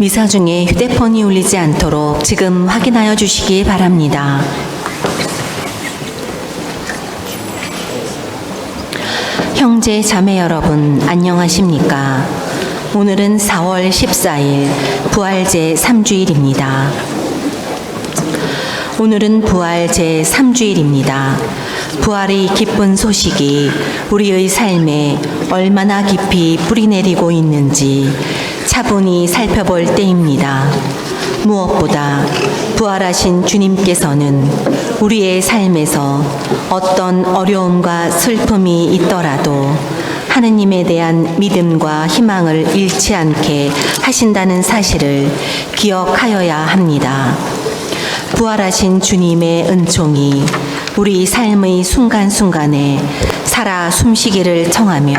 미사 중에 휴대폰이 울리지 않도록 지금 확인하여 주시기 바랍니다. 형제 자매 여러분, 안녕하십니까? 오늘은 4월 14일 부활 제3주일입니다. 오늘은 부활 제3주일입니다. 부활의 기쁜 소식이 우리의 삶에 얼마나 깊이 뿌리내리고 있는지 차분히 살펴볼 때입니다. 무엇보다 부활하신 주님께서는 우리의 삶에서 어떤 어려움과 슬픔이 있더라도 하느님에 대한 믿음과 희망을 잃지 않게 하신다는 사실을 기억하여야 합니다. 부활하신 주님의 은총이 우리 삶의 순간순간에 살아 숨쉬기를 청하며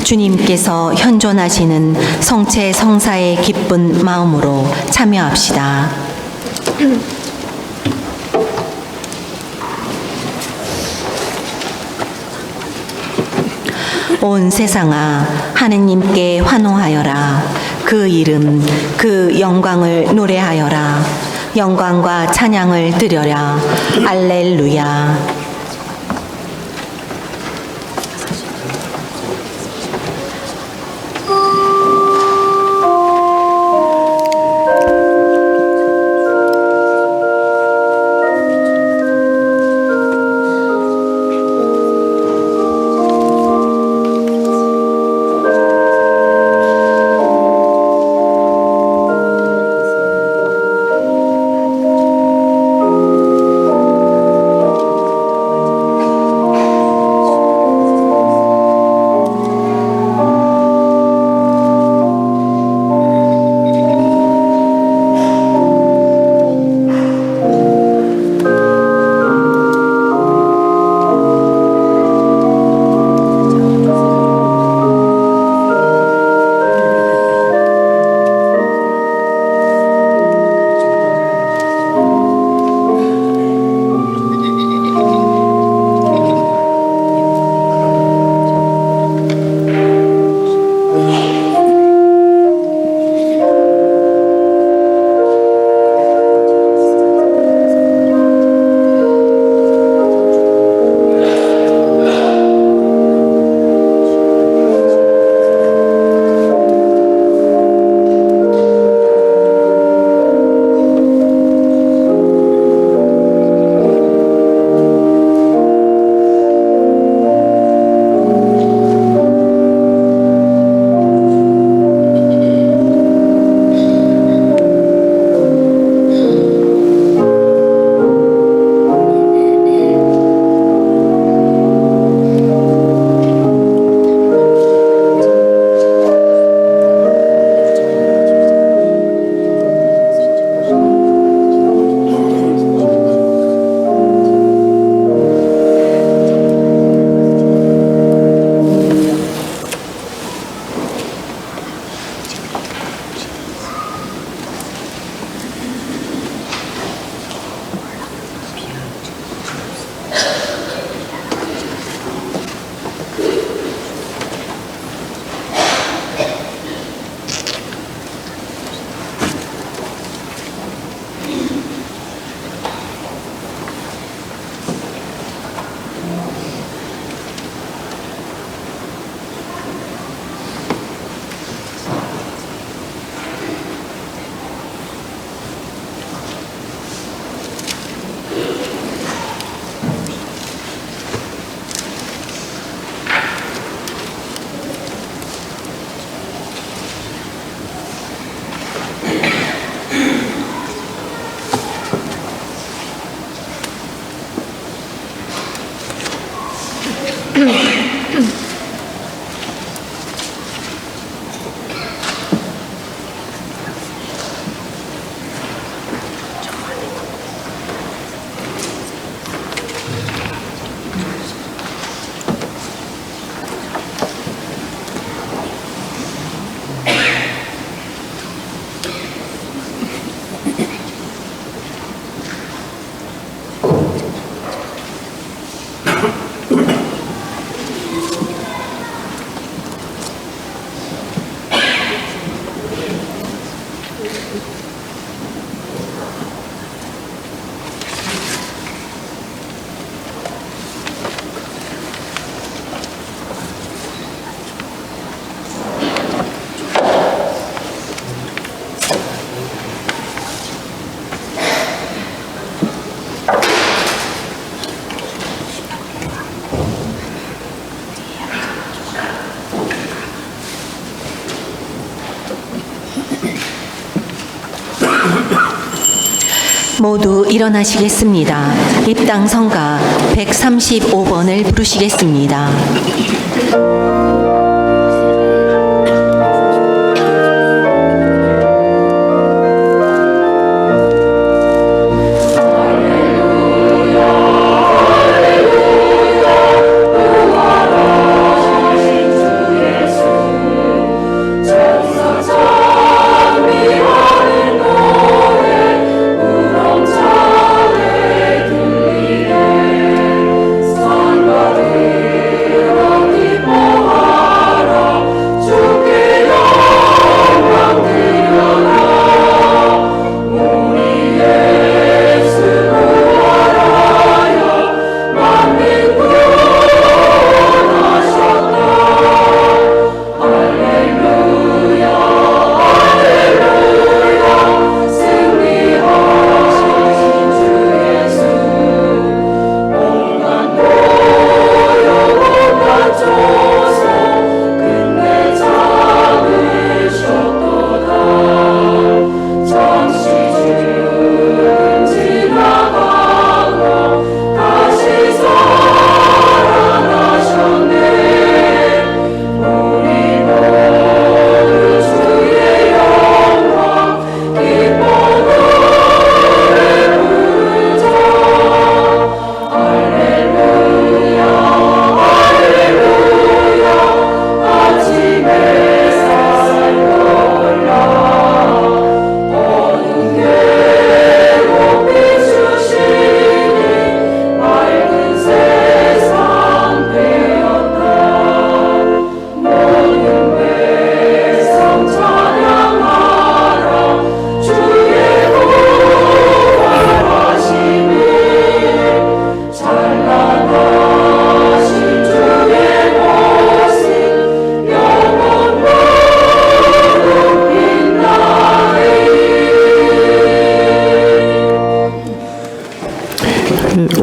주님께서 현존하시는 성체 성사의 기쁜 마음으로 참여합시다. 온 세상아, 하느님께 환호하여라. 그 이름, 그 영광을 노래하여라. 영광과 찬양을 드려라. 알렐루야. 모두 일어나시겠습니다. 입당 성가 135번을 부르시겠습니다.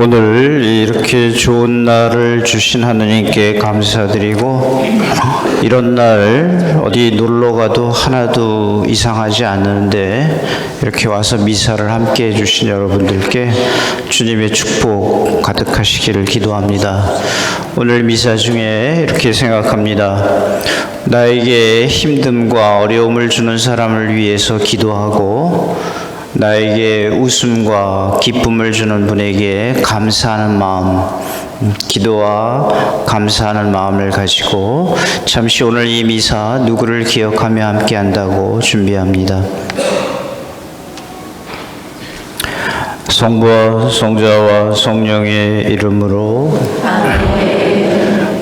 오늘 이렇게 좋은 날을 주신 하느님께 감사드리고, 이런 날 어디 놀러 가도 하나도 이상하지 않는데 이렇게 와서 미사를 함께 해주신 여러분들께 주님의 축복 가득하시기를 기도합니다. 오늘 미사 중에 이렇게 생각합니다. 나에게 힘듦과 어려움을 주는 사람을 위해서 기도하고, 나에게 웃음과 기쁨을 주는 분에게 감사하는 마음, 기도와 감사하는 마음을 가지고 잠시 오늘 이 미사 누구를 기억하며 함께 한다고 준비합니다. 성부와 성자와 성령의 이름으로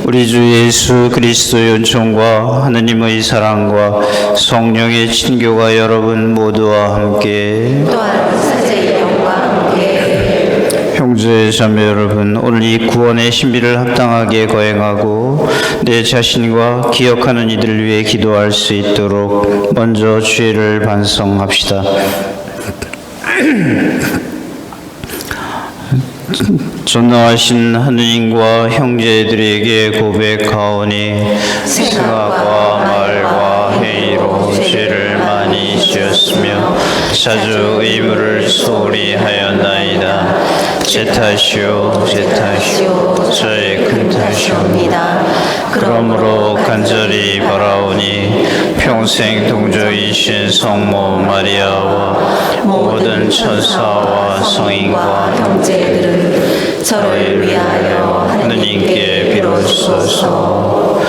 우리 주 예수 그리스도의 은총과 하느님의 사랑과 성령의 친교가 여러분 모두와 함께, 또한 사제의 영과 함께, 형제 자매 여러분, 오늘 이 구원의 신비를 합당하게 거행하고 내 자신과 기억하는 이들을 위해 기도할 수 있도록 먼저 죄를 반성합시다. 전능하신 하느님과 형제들에게 고백하오니 생각과 말과 행위로 죄를 많이 지었으며 자주 의무를 소홀히 하였나이다. 제 탓이요 제 탓이요 저의 큰 탓이옵니다. 그러므로 간절히 바라오니 평생 동조이신 성모 마리아와 모든 천사와 성인과 형제들은 저를 위하여 하느님께 비로소서.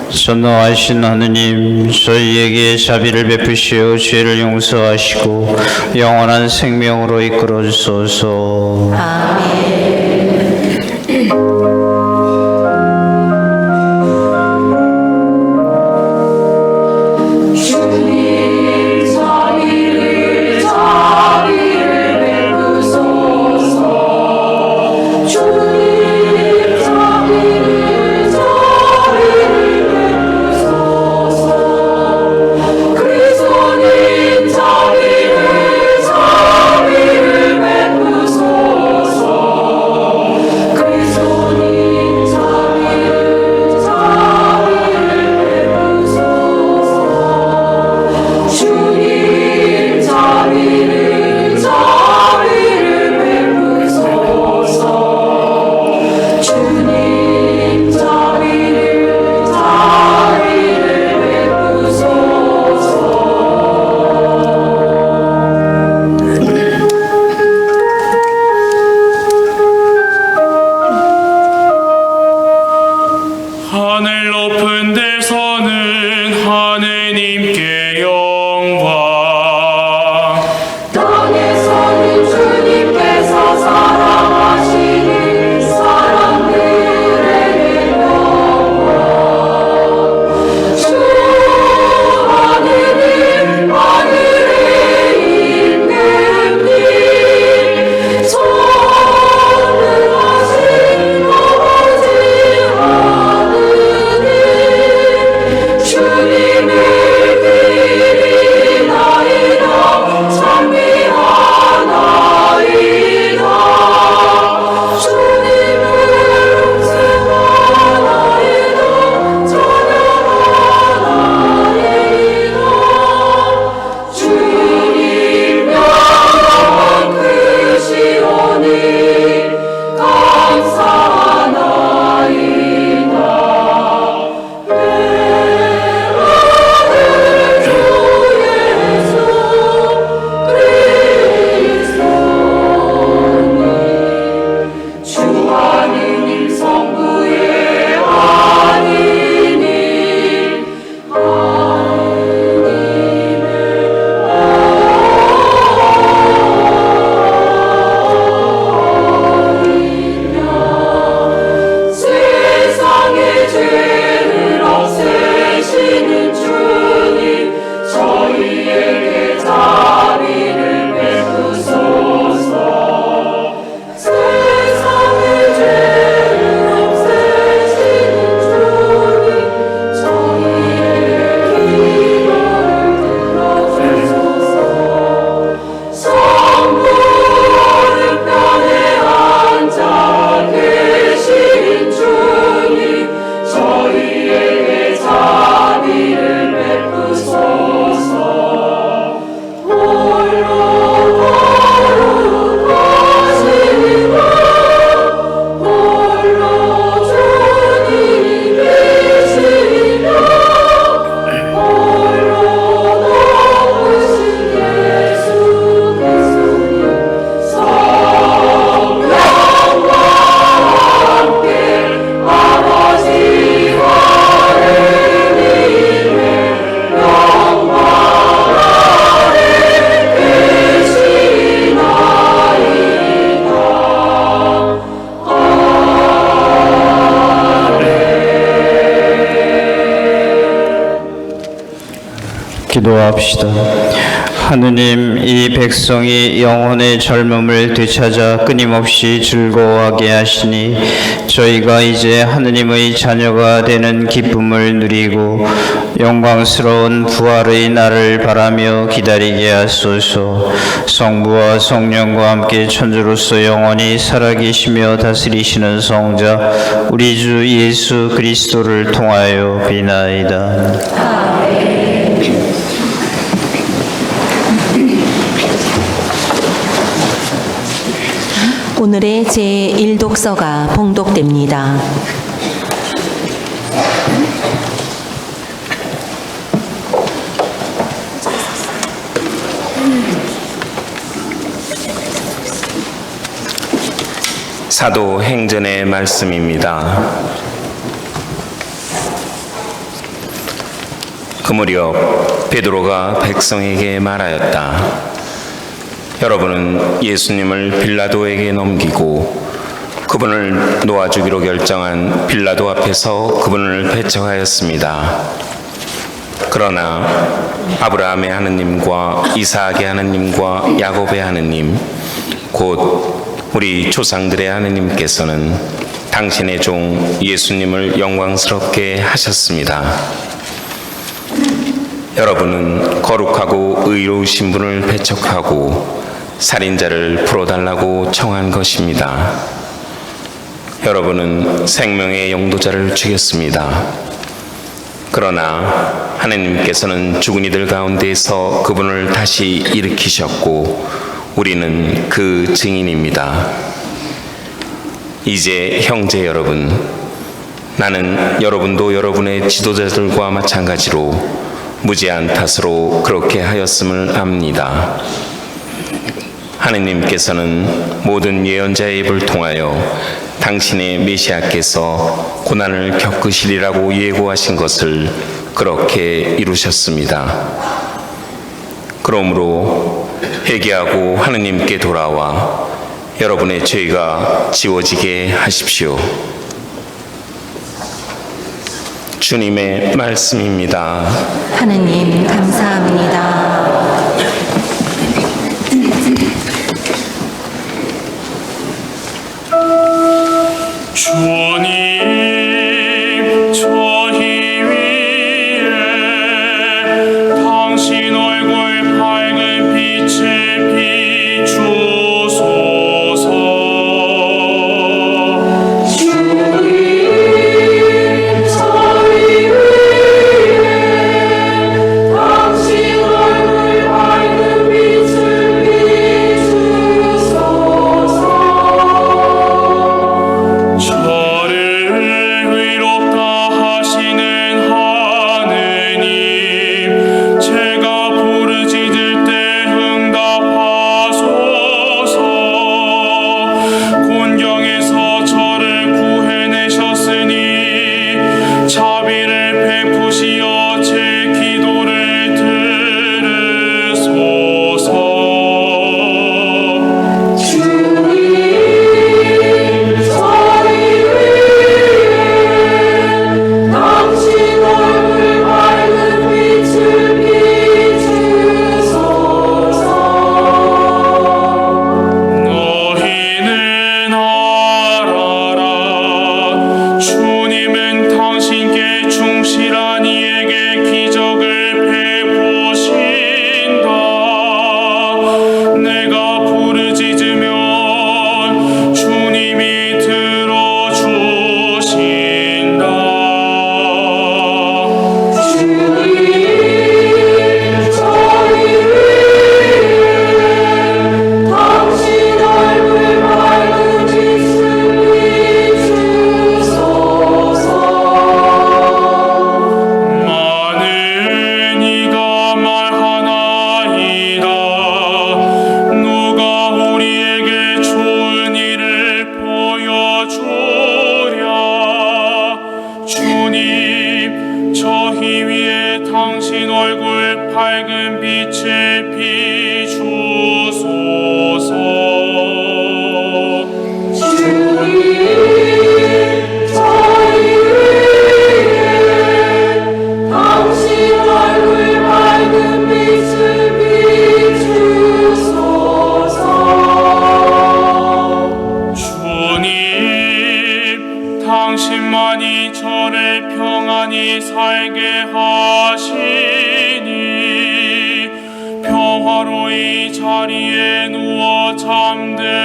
전능하신 하느님, 저희에게 자비를 베푸시어 죄를 용서하시고 영원한 생명으로 이끌어 주소서. 아멘. 자비를 베푸소서. 기도합시다. 하느님, 이 백성이 영혼의 젊음을 되찾아 끊임없이 즐거워하게 하시니 저희가 이제 하느님의 자녀가 되는 기쁨을 누리고 영광스러운 부활의 날을 바라며 기다리게 하소서. 성부와 성령과 함께 천주로서 영원히 살아계시며 다스리시는 성자 우리 주 예수 그리스도를 통하여 비나이다. 오늘의 제1독서가 봉독됩니다. 사도행전의 말씀입니다. 그 무렵 베드로가 백성에게 말하였다. 여러분은 예수님을 빌라도에게 넘기고 그분을 놓아주기로 결정한 빌라도 앞에서 그분을 배척하였습니다. 그러나 아브라함의 하느님과 이삭의 하느님과 야곱의 하느님, 곧 우리 조상들의 하느님께서는 당신의 종 예수님을 영광스럽게 하셨습니다. 여러분은 거룩하고 의로우신 분을 배척하고 살인자를 풀어달라고 청한 것입니다. 여러분은 생명의 영도자를 죽였습니다. 그러나 하느님께서는 죽은 이들 가운데서 그분을 다시 일으키셨고 우리는 그 증인입니다. 이제 형제 여러분, 나는 여러분도 여러분의 지도자들과 마찬가지로 무지한 탓으로 그렇게 하였음을 압니다. 하느님께서는 모든 예언자의 입을 통하여 당신의 메시아께서 고난을 겪으시리라고 예고하신 것을 그렇게 이루셨습니다. 그러므로 회개하고 하느님께 돌아와 여러분의 죄가 지워지게 하십시오. 주님의 말씀입니다. 하느님 감사합니다. 주님, 저희 위에 당신 얼굴 밝은 빛을 비추소서. 주님, 저희 위에 당신 얼굴 밝은 빛을 비추소서. 저를 의롭다 하시는 하느님, 제가 부르짖을 때 응답하소서. 곤경에서 저를 구해내셨으니 자비를 베푸시어 제 기도를 들으소서. 주님, 저희 위에 당신 얼굴 밝은 빛을 비추소서. 너희는 알아라. 주님은 당신께 충실한 이에게 기적을 베푸신다. 내가 부르짖으면 주님이 들어주신다. 주님, 저희 위에 당신 얼굴 밝은 빛을 비추소서. 많은 이가 말하나이다. 누가 우리에게 좋은 일을 보여주랴. 주님, 저희 위에 당신 얼굴 밝은 빛을 비추소서. 주님, 저희 위에 당신 얼굴 밝은 주만이 저를 평안히 살게 하시니 평화로이 자리에 누워 잠드나이다.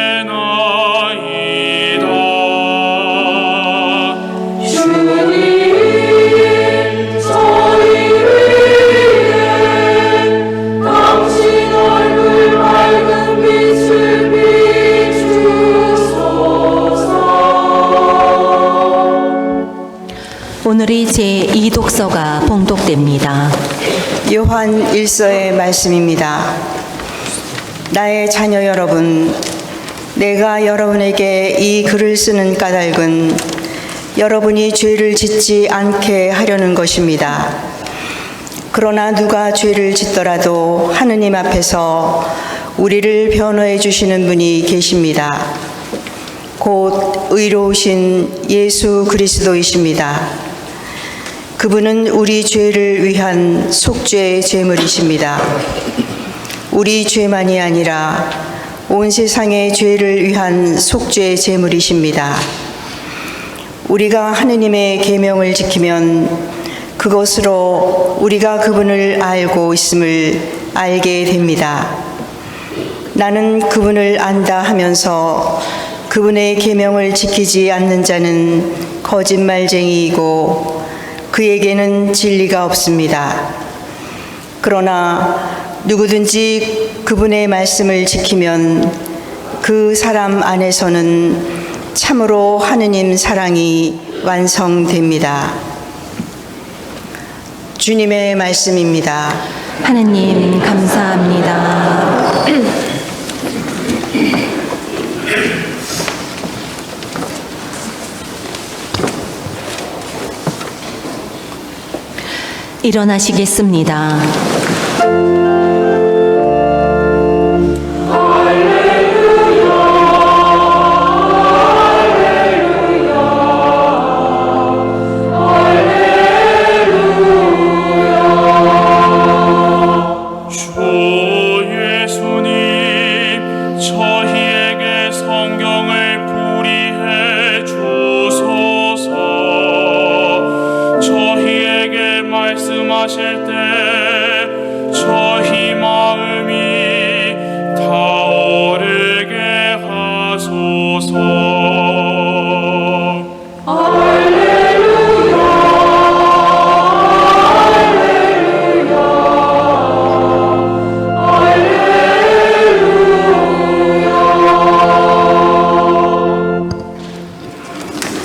오늘이 제2독서가 봉독됩니다. 요한 1서의 말씀입니다. 나의 자녀 여러분, 내가 여러분에게 이 글을 쓰는 까닭은 여러분이 죄를 짓지 않게 하려는 것입니다. 그러나 누가 죄를 짓더라도 하느님 앞에서 우리를 변호해 주시는 분이 계십니다. 곧 의로우신 예수 그리스도이십니다. 그분은 우리 죄를 위한 속죄의 제물이십니다. 우리 죄만이 아니라 온 세상의 죄를 위한 속죄의 제물이십니다. 우리가 하느님의 계명을 지키면 그것으로 우리가 그분을 알고 있음을 알게 됩니다. 나는 그분을 안다 하면서 그분의 계명을 지키지 않는 자는 거짓말쟁이이고 그에게는 진리가 없습니다. 그러나 누구든지 그분의 말씀을 지키면 그 사람 안에서는 참으로 하느님 사랑이 완성됩니다. 주님의 말씀입니다. 하느님 감사합니다. 일어나시겠습니다. 주 예수님, 저희에게 성경을 풀이해 주소서. 저희에게 말씀하실 때 저희 마음이 타오르게 하소서.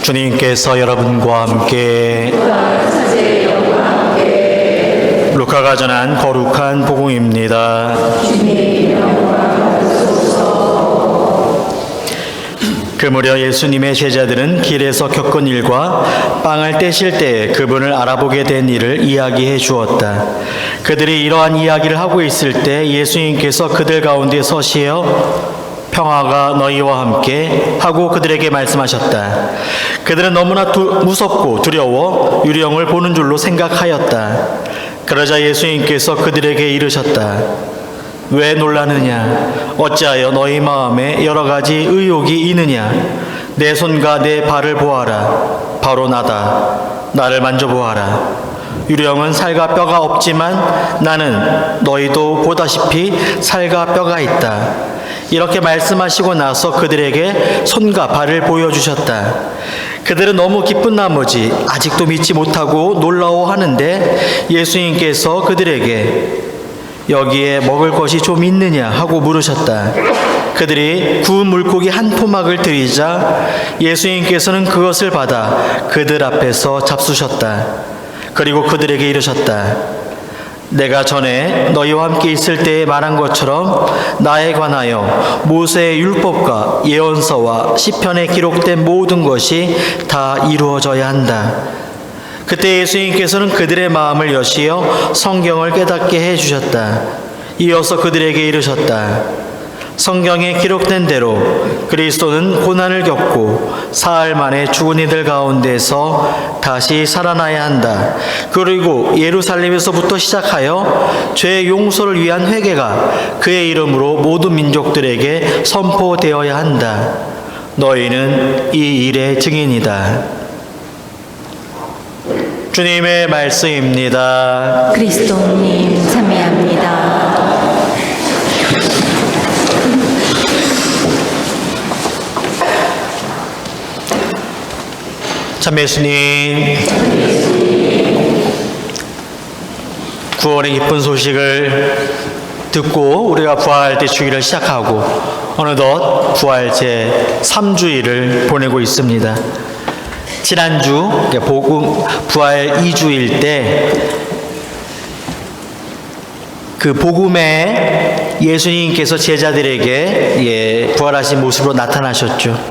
주님께서 여러분과 함께 루카가 전한 거룩한 복음입니다. 그 무렵 예수님의 제자들은 길에서 겪은 일과 빵을 떼실 때 그분을 알아보게 된 일을 이야기해 주었다. 그들이 이러한 이야기를 하고 있을 때 예수님께서 그들 가운데 서시어 평화가 너희와 함께 하고 그들에게 말씀하셨다. 그들은 너무나 무섭고 두려워 유령을 보는 줄로 생각하였다. 그러자 예수님께서 그들에게 이르셨다. 왜 놀라느냐? 어찌하여 너희 마음에 여러 가지 의욕이 있느냐? 내 손과 내 발을 보아라. 바로 나다. 나를 만져보아라. 유령은 살과 뼈가 없지만 나는 너희도 보다시피 살과 뼈가 있다. 이렇게 말씀하시고 나서 그들에게 손과 발을 보여주셨다. 그들은 너무 기쁜 나머지 아직도 믿지 못하고 놀라워하는데 예수님께서 그들에게 여기에 먹을 것이 좀 있느냐 하고 물으셨다. 그들이 구운 물고기 한 토막을 드리자 예수님께서는 그것을 받아 그들 앞에서 잡수셨다. 그리고 그들에게 이르셨다. 내가 전에 너희와 함께 있을 때에 말한 것처럼 나에 관하여 모세의 율법과 예언서와 시편에 기록된 모든 것이 다 이루어져야 한다. 그때 예수님께서는 그들의 마음을 여시어 성경을 깨닫게 해주셨다. 이어서 그들에게 이르셨다. 성경에 기록된 대로 그리스도는 고난을 겪고 사흘 만에 죽은 이들 가운데서 다시 살아나야 한다. 그리고 예루살렘에서부터 시작하여 죄의 용서를 위한 회개가 그의 이름으로 모든 민족들에게 선포되어야 한다. 너희는 이 일의 증인이다. 주님의 말씀입니다. 그리스도님 참여합니다. 참 예수님, 구원의 기쁜 소식을 듣고 우리가 부활 대축일을 시작하고 어느덧 부활 제 3주일을 보내고 있습니다. 지난주 복음 부활 2주일 때 그 복음에 예수님께서 제자들에게 부활하신 모습으로 나타나셨죠.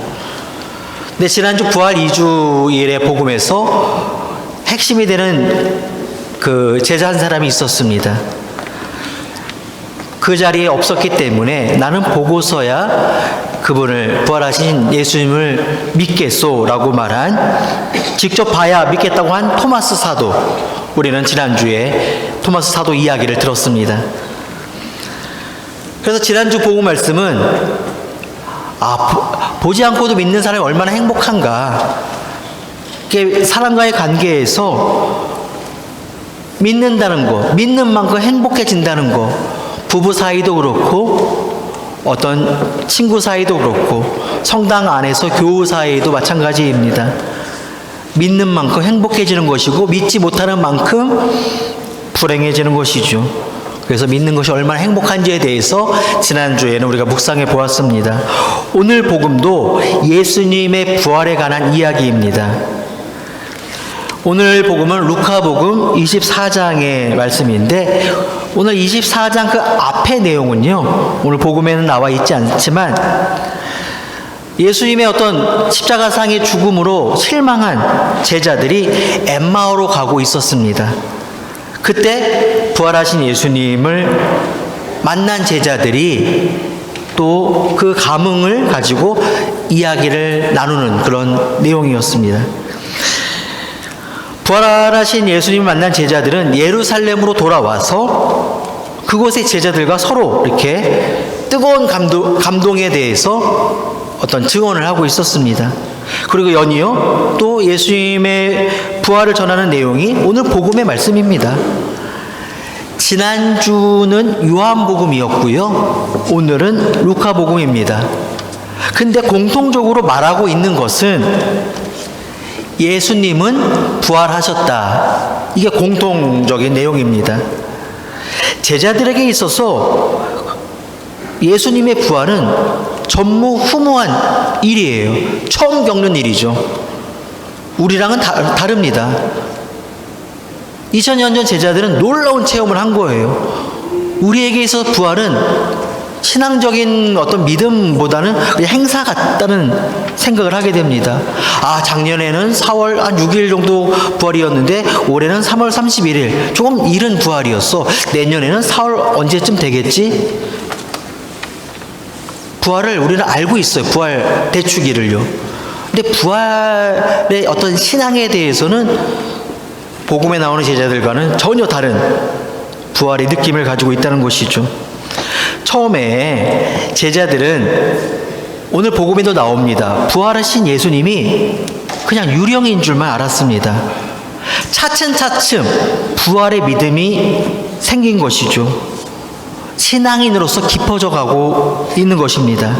근데 지난주 부활 2주일의 복음에서 핵심이 되는 그 제자 한 사람이 있었습니다. 그 자리에 없었기 때문에 나는 보고서야 그분을 부활하신 예수님을 믿겠소라고 말한, 직접 봐야 믿겠다고 한 토마스 사도, 우리는 지난주에 토마스 사도 이야기를 들었습니다. 그래서 지난주 복음 말씀은 보지 않고도 믿는 사람이 얼마나 행복한가, 사람과의 관계에서 믿는다는 거, 믿는 만큼 행복해진다는 거, 부부 사이도 그렇고 어떤 친구 사이도 그렇고 성당 안에서 교우 사이도 마찬가지입니다. 믿는 만큼 행복해지는 것이고 믿지 못하는 만큼 불행해지는 것이죠. 그래서 믿는 것이 얼마나 행복한지에 대해서 지난주에는 우리가 묵상해 보았습니다. 오늘 복음도 예수님의 부활에 관한 이야기입니다. 오늘 복음은 루카복음 24장의 말씀인데, 오늘 24장 그 앞의 내용은요, 오늘 복음에는 나와 있지 않지만 예수님의 어떤 십자가상의 죽음으로 실망한 제자들이 엠마오로 가고 있었습니다. 그때 부활하신 예수님을 만난 제자들이 또 그 감흥을 가지고 이야기를 나누는 그런 내용이었습니다. 부활하신 예수님을 만난 제자들은 예루살렘으로 돌아와서 그곳의 제자들과 서로 이렇게 뜨거운 감동에 대해서 어떤 증언을 하고 있었습니다. 그리고 연이어 또 예수님의 부활을 전하는 내용이 오늘 복음의 말씀입니다. 지난주는 요한복음이었고요, 오늘은 루카복음입니다. 근데 공통적으로 말하고 있는 것은 예수님은 부활하셨다. 이게 공통적인 내용입니다. 제자들에게 있어서 예수님의 부활은 전무후무한 일이에요. 처음 겪는 일이죠. 우리랑은 다릅니다. 2000년 전 제자들은 놀라운 체험을 한 거예요. 우리에게 있어서 부활은 신앙적인 어떤 믿음보다는 행사 같다는 생각을 하게 됩니다. 작년에는 4월 한 6일 정도 부활이었는데 올해는 3월 31일, 조금 이른 부활이었어. 내년에는 4월 언제쯤 되겠지? 부활을 우리는 알고 있어요. 부활 대축일을요. 근데 부활의 어떤 신앙에 대해서는 복음에 나오는 제자들과는 전혀 다른 부활의 느낌을 가지고 있다는 것이죠. 처음에 제자들은 오늘 복음에도 나옵니다. 부활하신 예수님이 그냥 유령인 줄만 알았습니다. 차츰차츰 부활의 믿음이 생긴 것이죠. 신앙인으로서 깊어져 가고 있는 것입니다.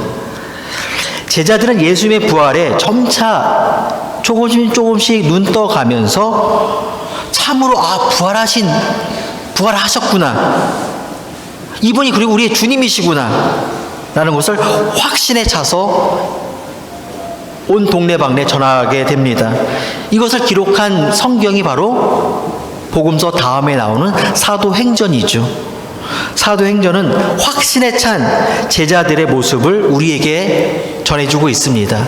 제자들은 예수님의 부활에 점차 조금씩 눈 떠가면서 참으로 부활하셨구나, 이분이 그리고 우리의 주님이시구나 라는 것을 확신에 차서 온 동네방네 전하게 됩니다. 이것을 기록한 성경이 바로 복음서 다음에 나오는 사도행전이죠. 사도행전은 확신에 찬 제자들의 모습을 우리에게 전해주고 있습니다.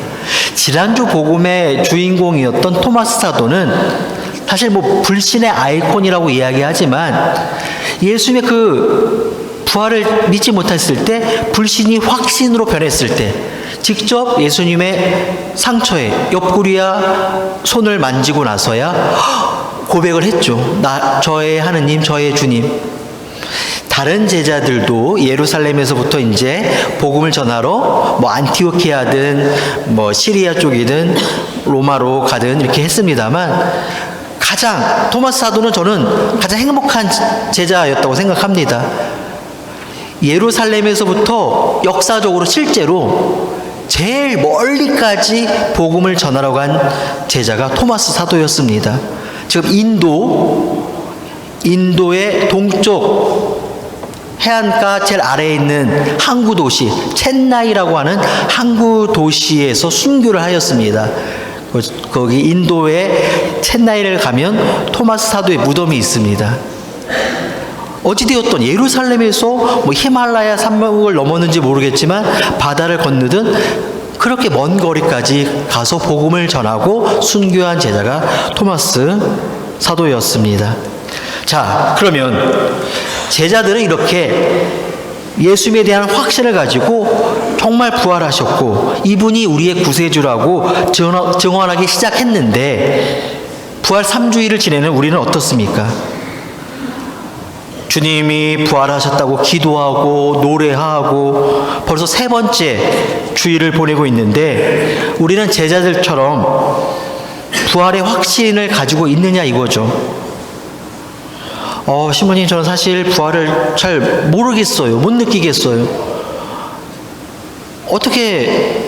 지난주 복음의 주인공이었던 토마스 사도는 사실 불신의 아이콘이라고 이야기하지만 예수님의 그 부활을 믿지 못했을 때, 불신이 확신으로 변했을 때 직접 예수님의 상처에 옆구리와 손을 만지고 나서야 고백을 했죠. 저의 하느님, 저의 주님. 다른 제자들도 예루살렘에서부터 이제 복음을 전하러 안티오키아든 시리아 쪽이든 로마로 가든 이렇게 했습니다만, 토마스 사도는 저는 가장 행복한 제자였다고 생각합니다. 예루살렘에서부터 역사적으로 실제로 제일 멀리까지 복음을 전하러 간 제자가 토마스 사도였습니다. 지금 인도의 동쪽 해안가 제일 아래에 있는 항구 도시 첸나이라고 하는 항구 도시에서 순교를 하였습니다. 거기 인도의 첸나이를 가면 토마스 사도의 무덤이 있습니다. 어찌되었던 예루살렘에서 뭐 히말라야 산맥을 넘었는지 모르겠지만 바다를 건너든 그렇게 먼 거리까지 가서 복음을 전하고 순교한 제자가 토마스 사도였습니다. 자, 그러면 제자들은 이렇게 예수님에 대한 확신을 가지고 정말 부활하셨고 이분이 우리의 구세주라고 증언하기 시작했는데 부활 3주일을 지내는 우리는 어떻습니까? 주님이 부활하셨다고 기도하고 노래하고 벌써 3번째 주일을 보내고 있는데 우리는 제자들처럼 부활의 확신을 가지고 있느냐 이거죠. 신부님, 저는 사실 부활을 잘 모르겠어요. 못 느끼겠어요. 어떻게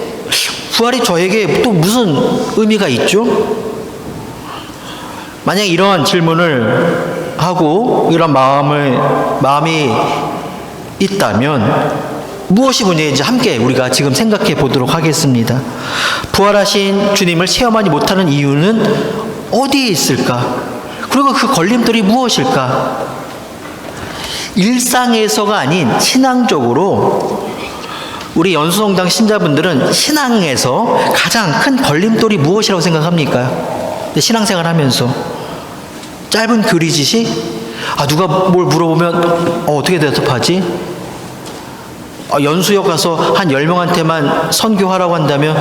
부활이 저에게 또 무슨 의미가 있죠? 만약 이런 질문을 하고 이런 마음이 있다면 무엇이 문제인지 함께 우리가 지금 생각해 보도록 하겠습니다. 부활하신 주님을 체험하지 못하는 이유는 어디에 있을까? 그리고 그 걸림돌이 무엇일까? 일상에서가 아닌 신앙적으로 우리 연수성당 신자분들은 신앙에서 가장 큰 걸림돌이 무엇이라고 생각합니까? 신앙생활 하면서 짧은 교리 지식? 누가 뭘 물어보면 어떻게 대답하지? 연수역 가서 한 10명한테만 선교하라고 한다면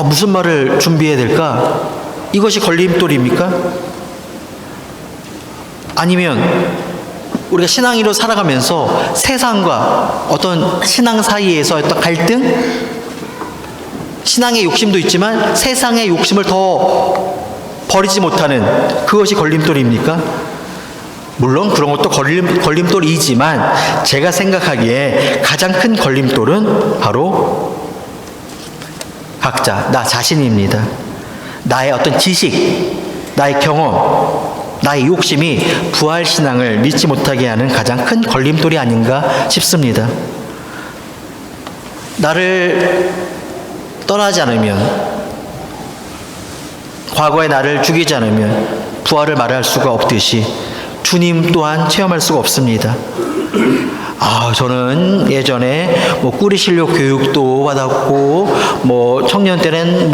무슨 말을 준비해야 될까? 이것이 걸림돌입니까? 아니면 우리가 신앙인으로 살아가면서 세상과 어떤 신앙 사이에서 어떤 갈등? 신앙의 욕심도 있지만 세상의 욕심을 더 버리지 못하는 그것이 걸림돌입니까? 물론 그런 것도 걸림돌이지만 제가 생각하기에 가장 큰 걸림돌은 바로 각자 나 자신입니다. 나의 어떤 지식, 나의 경험, 나의 욕심이 부활신앙을 믿지 못하게 하는 가장 큰 걸림돌이 아닌가 싶습니다. 나를 떠나지 않으면, 과거의 나를 죽이지 않으면 부활을 말할 수가 없듯이 주님 또한 체험할 수가 없습니다. 저는 예전에 꾸리실료 교육도 받았고, 청년 때는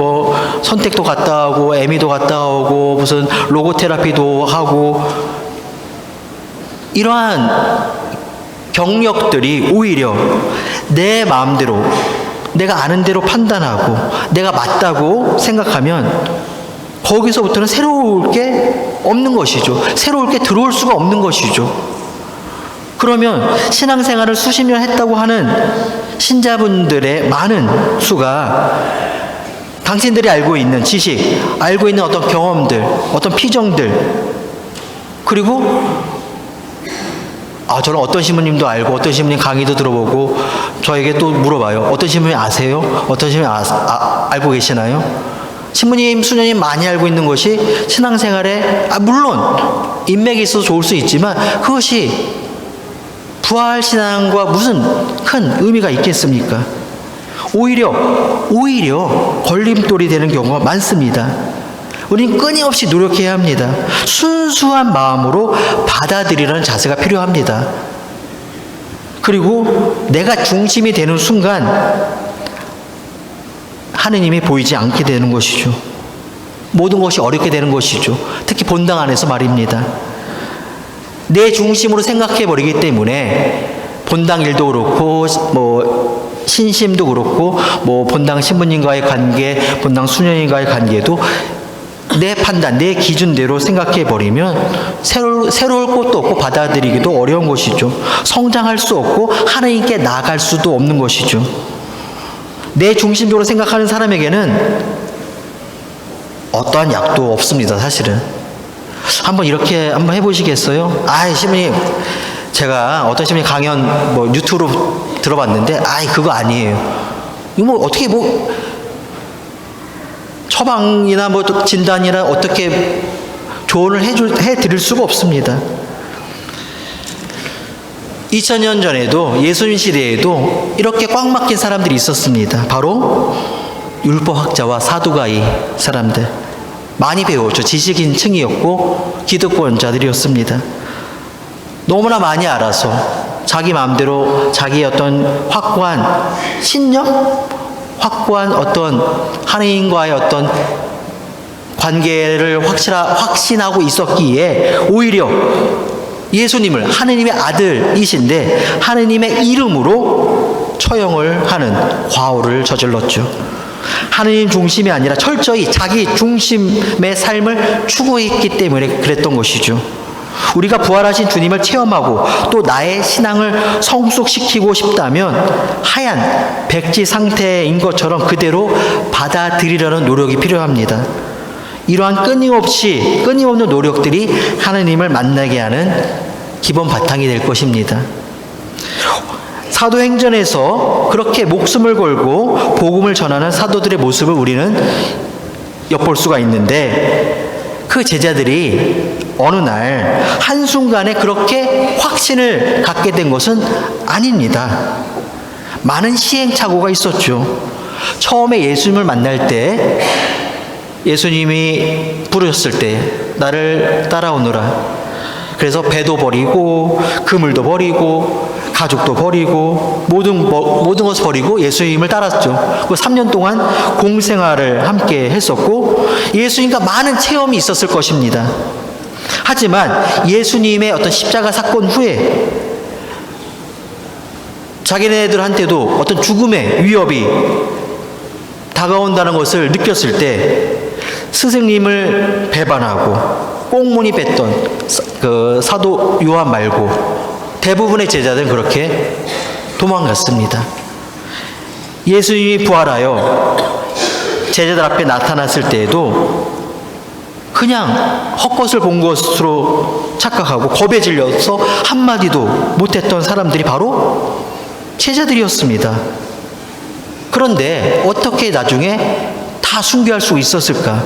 선택도 갔다 오고, 애미도 갔다 오고, 무슨 로고 테라피도 하고, 이러한 경력들이 오히려 내 마음대로, 내가 아는 대로 판단하고, 내가 맞다고 생각하면, 거기서부터는 새로울 게 없는 것이죠. 새로울 게 들어올 수가 없는 것이죠. 그러면 신앙생활을 수십 년 했다고 하는 신자분들의 많은 수가 당신들이 알고 있는 지식, 알고 있는 어떤 경험들, 어떤 피정들, 그리고 저는 어떤 신부님도 알고 어떤 신부님 강의도 들어보고 저에게 또 물어봐요. 어떤 신부님 아세요? 어떤 신부님 알고 계시나요? 신부님, 수녀님 많이 알고 있는 것이 신앙생활에 물론 인맥이 있어서 좋을 수 있지만 그것이 부활신앙과 무슨 큰 의미가 있겠습니까? 오히려 걸림돌이 되는 경우가 많습니다. 우리는 끊임없이 노력해야 합니다. 순수한 마음으로 받아들이는 자세가 필요합니다. 그리고 내가 중심이 되는 순간 하느님이 보이지 않게 되는 것이죠. 모든 것이 어렵게 되는 것이죠. 특히 본당 안에서 말입니다. 내 중심으로 생각해버리기 때문에 본당 일도 그렇고 신심도 그렇고 본당 신부님과의 관계, 본당 수녀님과의 관계도 내 판단, 내 기준대로 생각해버리면 새로울 것도 없고 받아들이기도 어려운 것이죠. 성장할 수 없고 하나님께 나아갈 수도 없는 것이죠. 내 중심적으로 생각하는 사람에게는 어떠한 약도 없습니다. 사실은 한번 이렇게 한번 해보시겠어요? 아이, 신부님, 제가 어떤 신부님 강연 뭐 유튜브로 들어봤는데, 아이, 그거 아니에요. 이거 뭐 어떻게 뭐 처방이나 뭐 진단이나 어떻게 조언을 해드릴 수가 없습니다. 2000년 전에도 예수님 시대에도 이렇게 꽉 막힌 사람들이 있었습니다. 바로 율법학자와 사두가이 사람들. 많이 배웠죠. 지식인 층이었고 기득권자들이었습니다. 너무나 많이 알아서 자기 마음대로 자기의 어떤 확고한 신념, 확고한 어떤 하나님과의 어떤 관계를 확신하고 있었기에 오히려 예수님을 하느님의 아들이신데 하느님의 이름으로 처형을 하는 과오를 저질렀죠. 하느님 중심이 아니라 철저히 자기 중심의 삶을 추구했기 때문에 그랬던 것이죠. 우리가 부활하신 주님을 체험하고 또 나의 신앙을 성숙시키고 싶다면 하얀 백지 상태인 것처럼 그대로 받아들이려는 노력이 필요합니다. 이러한 끊임없는 노력들이 하느님을 만나게 하는 기본 바탕이 될 것입니다. 사도행전에서 그렇게 목숨을 걸고 복음을 전하는 사도들의 모습을 우리는 엿볼 수가 있는데 그 제자들이 어느 날 한순간에 그렇게 확신을 갖게 된 것은 아닙니다. 많은 시행착오가 있었죠. 처음에 예수님을 만날 때 예수님이 부르셨을 때 나를 따라오너라. 그래서 배도 버리고 그물도 버리고 가족도 버리고 모든 것을 버리고 예수님을 따랐죠. 그 3년 동안 공생활을 함께 했었고 예수님과 많은 체험이 있었을 것입니다. 하지만 예수님의 어떤 십자가 사건 후에 자기네들한테도 어떤 죽음의 위협이 다가온다는 것을 느꼈을 때 스승님을 배반하고 꽁무니 뱉던 그 사도 요한 말고 대부분의 제자들은 그렇게 도망갔습니다. 예수님이 부활하여 제자들 앞에 나타났을 때에도 그냥 헛것을 본 것으로 착각하고 겁에 질려서 한마디도 못했던 사람들이 바로 제자들이었습니다. 그런데 어떻게 나중에 다 순교할 수 있었을까?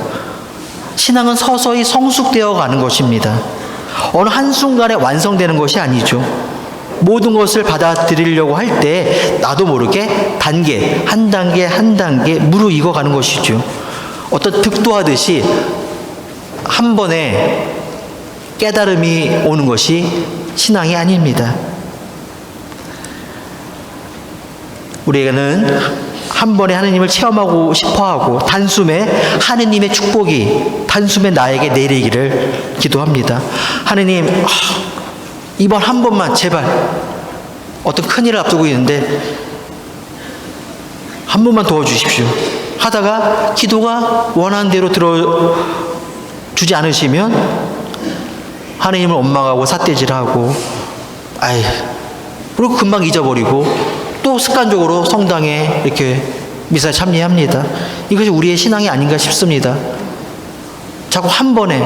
신앙은 서서히 성숙되어 가는 것입니다. 어느 한순간에 완성되는 것이 아니죠. 모든 것을 받아들이려고 할 때 나도 모르게 한 단계 무르익어 가는 것이죠. 어떤 득도하듯이 한 번에 깨달음이 오는 것이 신앙이 아닙니다. 우리는 한 번에 하느님을 체험하고 싶어하고 단숨에 하느님의 축복이 단숨에 나에게 내리기를 기도합니다. 하느님, 이번 한 번만 제발 어떤 큰일을 앞두고 있는데 한 번만 도와주십시오 하다가 기도가 원하는 대로 들어주지 않으시면 하느님을 원망하고 삿대질하고 그리고 금방 잊어버리고 또 습관적으로 성당에 이렇게 미사에 참여합니다. 이것이 우리의 신앙이 아닌가 싶습니다. 자꾸 한 번에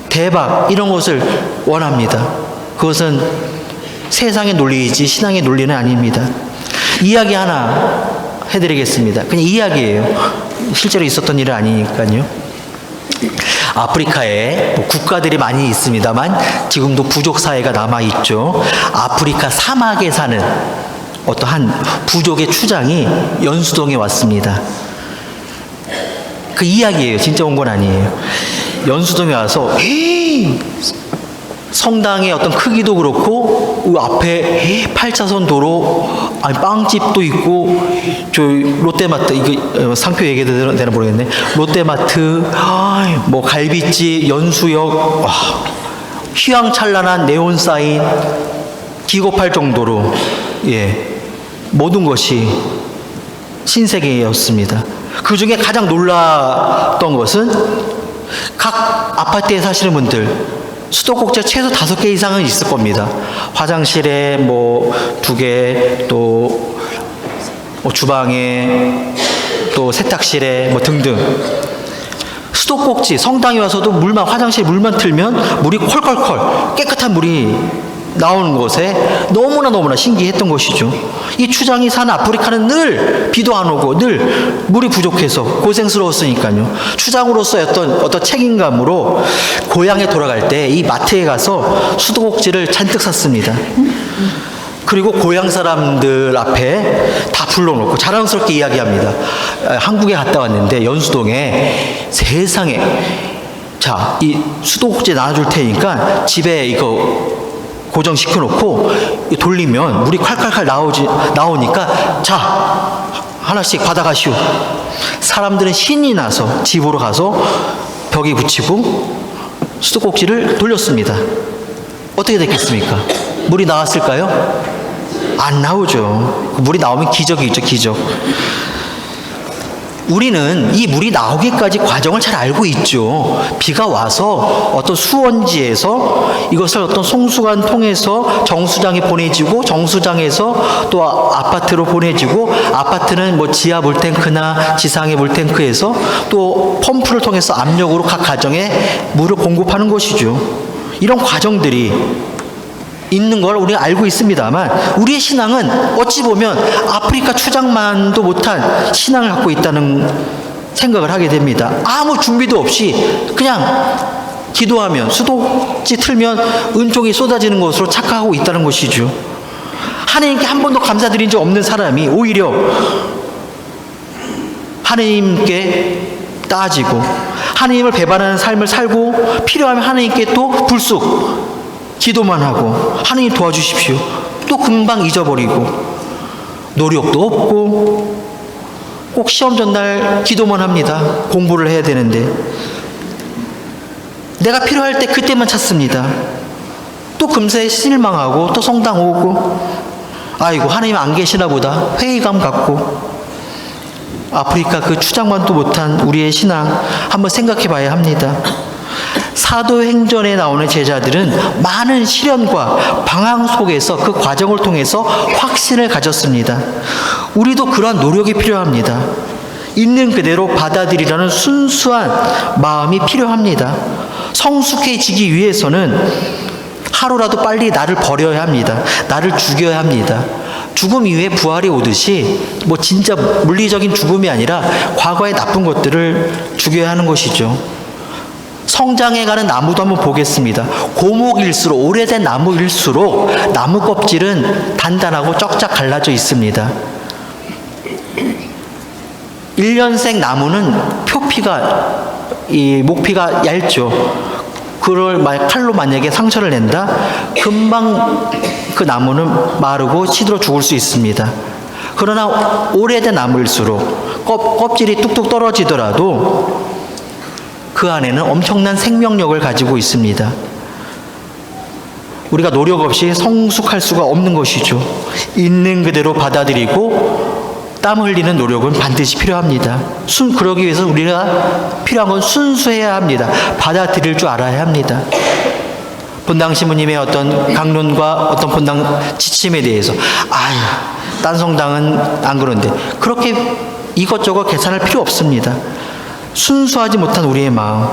대박 이런 것을 원합니다. 그것은 세상의 논리이지 신앙의 논리는 아닙니다. 이야기 하나 해드리겠습니다. 그냥 이야기예요. 실제로 있었던 일은 아니니까요. 아프리카에 국가들이 많이 있습니다만 지금도 부족 사회가 남아있죠. 아프리카 사막에 사는 어떠한 부족의 추장이 연수동에 왔습니다. 그 이야기예요. 진짜 온 건 아니에요. 연수동에 와서 성당의 어떤 크기도 그렇고 앞에 8차선 도로 빵집도 있고 저 롯데마트 이거 상표 얘기해도 되나 모르겠네. 롯데마트 뭐 갈비집 연수역 휘황찬란한 네온 사인 기겁할 정도로 모든 것이 신세계였습니다. 그 중에 가장 놀랐던 것은 각 아파트에 사시는 분들 수도꼭지가 최소 5개 이상은 있을 겁니다. 화장실에 뭐 2개, 또 주방에, 또 세탁실에 뭐 등등. 수도꼭지 성당에 와서도 물만 화장실 물만 틀면 물이 콜콜콜 깨끗한 물이 나오는 것에 너무나 신기했던 것이죠. 이 추장이 사는 아프리카는 늘 비도 안 오고 늘 물이 부족해서 고생스러웠으니까요. 추장으로서의 어떤 책임감으로 고향에 돌아갈 때 이 마트에 가서 수도꼭지를 잔뜩 샀습니다. 그리고 고향 사람들 앞에 다 불러놓고 자랑스럽게 이야기합니다. 한국에 갔다 왔는데 연수동에 세상에 자, 이 수도꼭지 나눠줄 테니까 집에 이거 고정시켜 놓고 돌리면 물이 콸콸콸 나오니까 자, 하나씩 받아가시오. 사람들은 신이 나서 집으로 가서 벽에 붙이고 수도꼭지를 돌렸습니다. 어떻게 됐겠습니까? 물이 나왔을까요? 안 나오죠. 물이 나오면 기적이죠, 기적. 우리는 이 물이 나오기까지 과정을 잘 알고 있죠. 비가 와서 어떤 수원지에서 이것을 어떤 송수관 통해서 정수장에 보내지고 정수장에서 또 아파트로 보내지고 아파트는 뭐 지하 물탱크나 지상의 물탱크에서 또 펌프를 통해서 압력으로 각 가정에 물을 공급하는 것이죠. 이런 과정들이 있는 걸 우리가 알고 있습니다만 우리의 신앙은 어찌 보면 아프리카 추장만도 못한 신앙을 갖고 있다는 생각을 하게 됩니다. 아무 준비도 없이 그냥 기도하면 수도꼭지 틀면 은총이 쏟아지는 것으로 착각하고 있다는 것이죠. 하나님께 한 번도 감사드린 적 없는 사람이 오히려 하나님께 따지고 하나님을 배반하는 삶을 살고 필요하면 하나님께 또 불쑥 기도만 하고 하나님 도와주십시오. 또 금방 잊어버리고 노력도 없고 꼭 시험 전날 기도만 합니다. 공부를 해야 되는데 내가 필요할 때 그때만 찾습니다. 또 금세 실망하고 또 성당 오고 아이고 하나님 안 계시나 보다 회의감 갖고 아프리카 그 추장만도 못한 우리의 신앙 한번 생각해 봐야 합니다. 사도행전에 나오는 제자들은 많은 시련과 방황 속에서 그 과정을 통해서 확신을 가졌습니다. 우리도 그러한 노력이 필요합니다. 있는 그대로 받아들이라는 순수한 마음이 필요합니다. 성숙해지기 위해서는 하루라도 빨리 나를 버려야 합니다. 나를 죽여야 합니다. 죽음 이후에 부활이 오듯이 뭐 진짜 물리적인 죽음이 아니라 과거의 나쁜 것들을 죽여야 하는 것이죠. 성장해가는 나무도 한번 보겠습니다. 고목일수록 오래된 나무일수록 나무 껍질은 단단하고 쩍쩍 갈라져 있습니다. 1년생 나무는 목피가 얇죠. 그걸 칼로 만약에 상처를 낸다? 금방 그 나무는 마르고 시들어 죽을 수 있습니다. 그러나 오래된 나무일수록 껍질이 뚝뚝 떨어지더라도 그 안에는 엄청난 생명력을 가지고 있습니다. 우리가 노력 없이 성숙할 수가 없는 것이죠. 있는 그대로 받아들이고 땀 흘리는 노력은 반드시 필요합니다. 그러기 위해서 우리가 필요한 건 순수해야 합니다. 받아들일 줄 알아야 합니다. 본당 신부님의 어떤 강론과 어떤 본당 지침에 대해서 딴 성당은 안 그런데 그렇게 이것저것 계산할 필요 없습니다. 순수하지 못한 우리의 마음,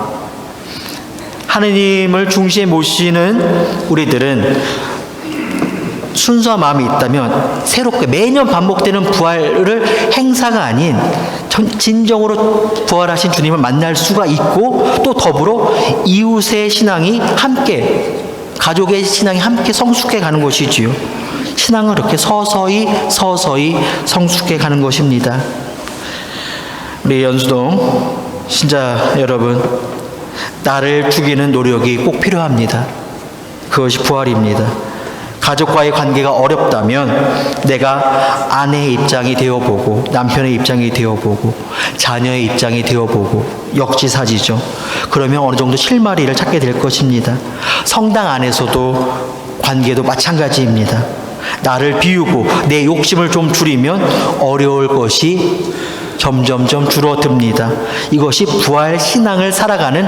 하느님을 중시에 모시는 우리들은 순수한 마음이 있다면 새롭게 매년 반복되는 부활을 행사가 아닌 진정으로 부활하신 주님을 만날 수가 있고 또 더불어 이웃의 신앙이 함께 가족의 신앙이 함께 성숙해 가는 것이지요. 신앙은 그렇게 서서히 성숙해 가는 것입니다. 우리 연수동 신자 여러분, 나를 죽이는 노력이 꼭 필요합니다. 그것이 부활입니다. 가족과의 관계가 어렵다면 내가 아내의 입장이 되어보고 남편의 입장이 되어보고 자녀의 입장이 되어보고 역지사지죠. 그러면 어느 정도 실마리를 찾게 될 것입니다. 성당 안에서도 관계도 마찬가지입니다. 나를 비우고 내 욕심을 좀 줄이면 어려울 것이 점점점 줄어듭니다. 이것이 부활 신앙을 살아가는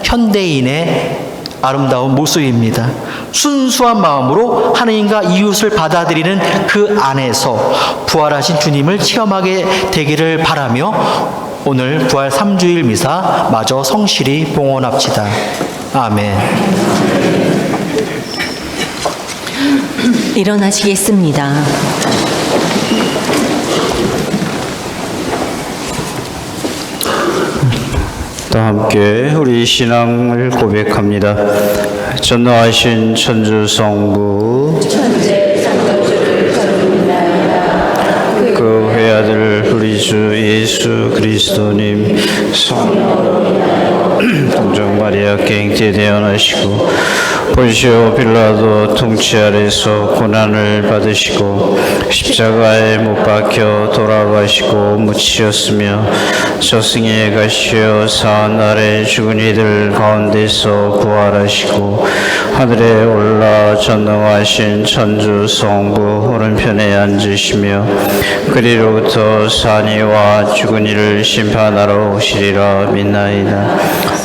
현대인의 아름다운 모습입니다. 순수한 마음으로 하나님과 이웃을 받아들이는 그 안에서 부활하신 주님을 체험하게 되기를 바라며 오늘 부활 3주일 미사 마저 성실히 봉헌합시다. 아멘. 일어나시겠습니다. 다 함께 우리 신앙을 고백합니다. 전능하신 천주성부 그 외아들 우리 주 예수 그리스도님 동정 마리아께 잉태되어나시고 본시오 빌라도 통치 아래서 고난을 받으시고 십자가에 못 박혀 돌아가시고 묻히셨으며 저승에 가시어 사흘날에 죽은 이들 가운데서 부활하시고 하늘에 올라 전능하신 천주 성부 오른편에 앉으시며 그리로부터 산이와 죽은 이를 심판하러 오시리라 믿나이다.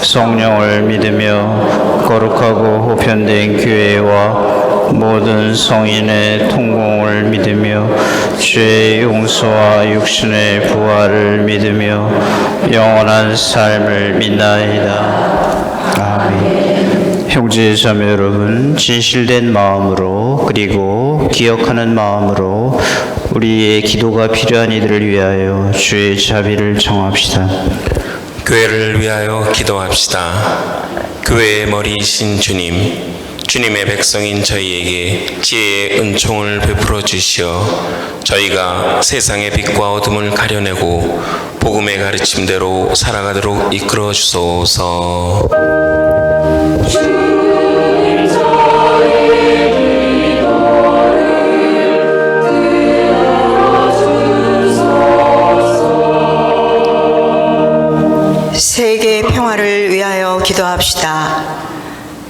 성령을 믿으며 거룩하고 보편된 교회와 모든 성인의 통공을 믿으며 죄의 용서와 육신의 부활을 믿으며 영원한 삶을 믿나이다. 아멘. 형제 자매 여러분, 진실된 마음으로 그리고 기억하는 마음으로 우리의 기도가 필요한 이들을 위하여 주의 자비를 청합시다. 교회를 위하여 기도합시다. 교회의 머리이신 주님, 주님의 백성인 저희에게 지혜의 은총을 베풀어 주시어 저희가 세상의 빛과 어둠을 가려내고 복음의 가르침대로 살아가도록 이끌어 주소서. 세계 평화를 위하여 기도합시다.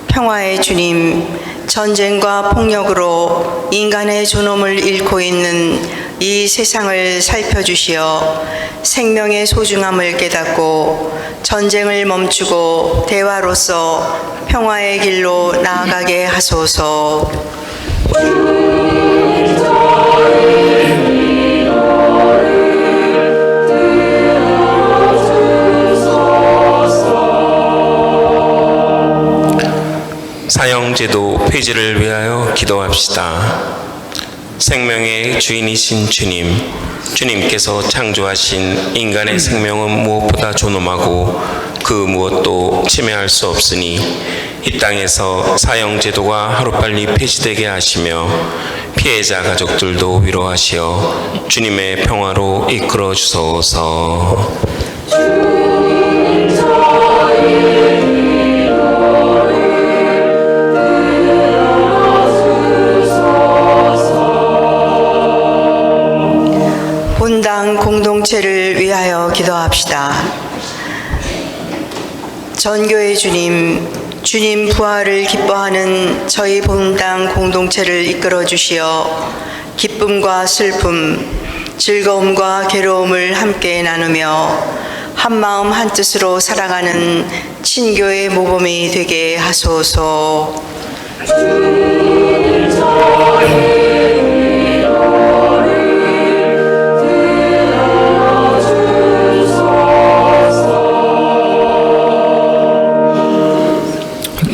평화의 주님, 전쟁과 폭력으로 인간의 존엄을 잃고 있는 이 세상을 살펴주시어 생명의 소중함을 깨닫고 전쟁을 멈추고 대화로서 평화의 길로 나아가게 하소서. 사형제도 폐지를 위하여 기도합시다. 생명의 주인이신 주님, 주님께서 창조하신 인간의 생명은 무엇보다 존엄하고 그 무엇도 침해할 수 없으니 이 땅에서 사형제도가 하루빨리 폐지되게 하시며 피해자 가족들도 위로하시어 주님의 평화로 이끌어 주소서. 본당 공동체를 위하여 기도합시다. 전교의 주님, 주님 부활을 기뻐하는 저희 본당 공동체를 이끌어 주시어 기쁨과 슬픔, 즐거움과 괴로움을 함께 나누며 한마음 한뜻으로 살아가는 친교의 모범이 되게 하소서.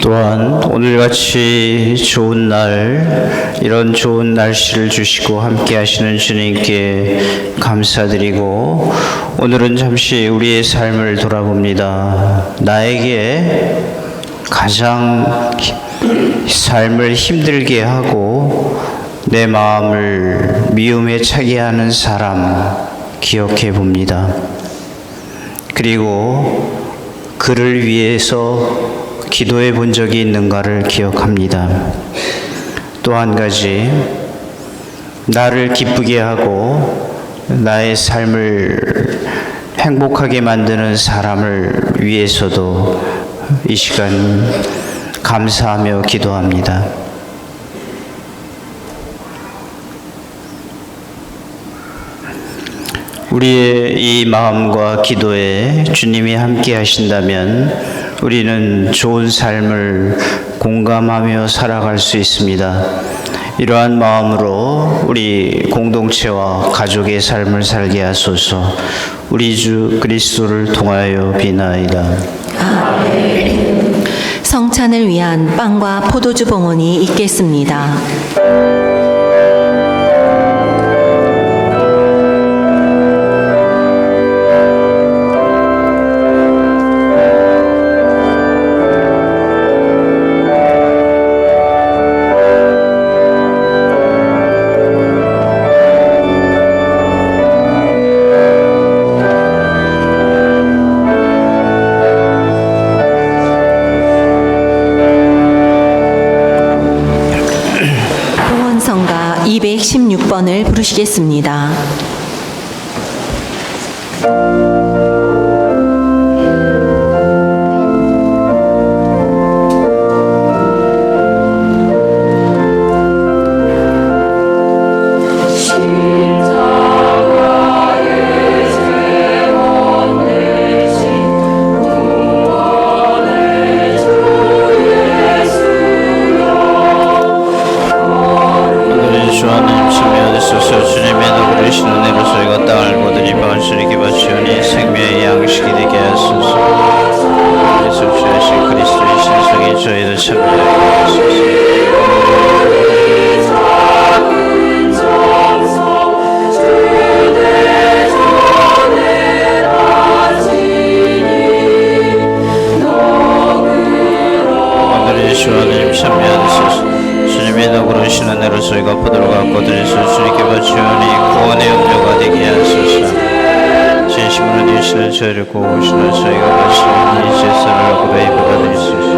또한 오늘같이 좋은 날, 이런 좋은 날씨를 주시고 함께 하시는 주님께 감사드리고 오늘은 잠시 우리의 삶을 돌아봅니다. 나에게 가장 삶을 힘들게 하고 내 마음을 미움에 차게 하는 사람 기억해 봅니다. 그리고 그를 위해서 기도해 본 적이 있는가를 기억합니다. 또 한 가지, 나를 기쁘게 하고 나의 삶을 행복하게 만드는 사람을 위해서도 이 시간 감사하며 기도합니다. 우리의 이 마음과 기도에 주님이 함께 하신다면 우리는 좋은 삶을 공감하며 살아갈 수 있습니다. 이러한 마음으로 우리 공동체와 가족의 삶을 살게 하소서. 우리 주 그리스도를 통하여 비나이다. 성찬을 위한 빵과 포도주 봉헌이 있겠습니다. 봉헌성가 216번을 부르시겠습니다. 주 하나님 참여하소서. 주님의 너그러신 은혜로 저희가 땅을 거두니 반수리게 바치오니 생명의 양식이 되게 하소서. 그래서 주하신 그리스도의 신성에 저희도 참여하게 하소서. 오늘의 주 하나님 참여하소서. 주님의 너그러신 은혜로 저희가 포도를 갖고 드려서 주님께 바치오니 구원의 염료가 되게 하소서. 진심으로 드시는 저희를 고우시는 저희가 바치오니 이 제사를 고배히 받아들이소서.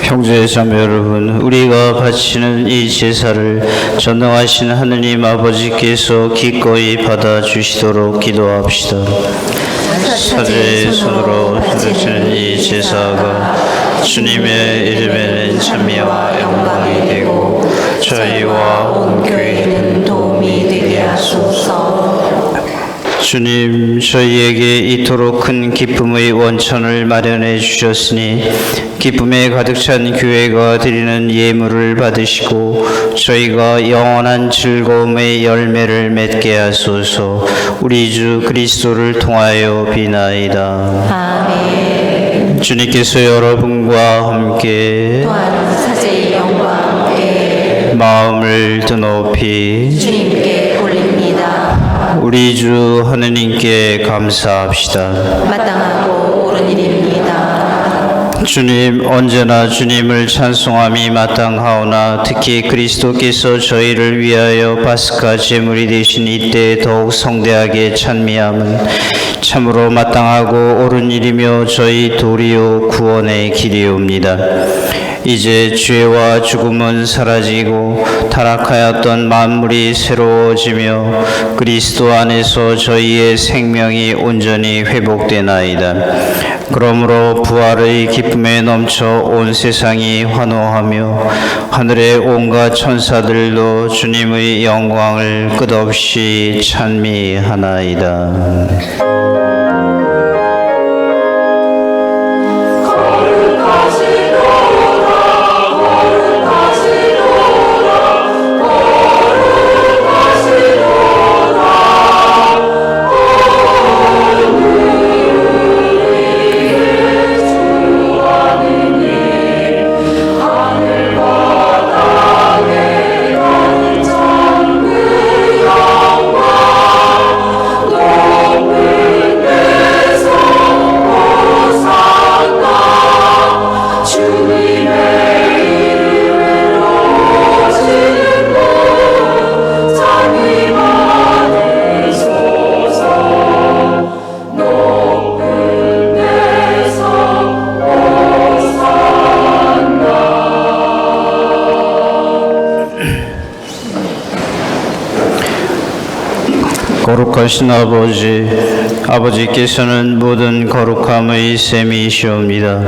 형제 자매 여러분, 우리가 바치는 이 제사를 전능하신 하느님 아버지께서 기꺼이 받아주시도록 기도합시다. 사제의 손으로 바치는 이 제사가 주님의 이름에는 찬미와 영광이 되고 저희와 온 교회는 도움이 되게 하소서. 주님, 저희에게 이토록 큰 기쁨의 원천을 마련해 주셨으니 기쁨에 가득 찬 교회가 드리는 예물을 받으시고 저희가 영원한 즐거움의 열매를 맺게 하소서. 우리 주 그리스도를 통하여 비나이다. 아멘. 주님께서 여러분과 함께 또한 사제의 영과 함께 마음을 드높이 주님께 올립니다. 우리 주 하느님께 감사합시다. 마땅하고 옳은 일입니다. 주님, 언제나 주님을 찬송함이 마땅하오나 특히 그리스도께서 저희를 위하여 파스카 제물이 되신 이때 더욱 성대하게 찬미함은 참으로 마땅하고 옳은 일이며 저희 도리요 구원의 길이옵니다. 이제 죄와 죽음은 사라지고 타락하였던 만물이 새로워지며 그리스도 안에서 저희의 생명이 온전히 회복되나이다. 그러므로 부활의 기쁨에 넘쳐 온 세상이 환호하며 하늘의 온갖 천사들도 주님의 영광을 끝없이 찬미하나이다. 거룩하신 아버지께서는 모든 거룩함의 셈이시옵니다.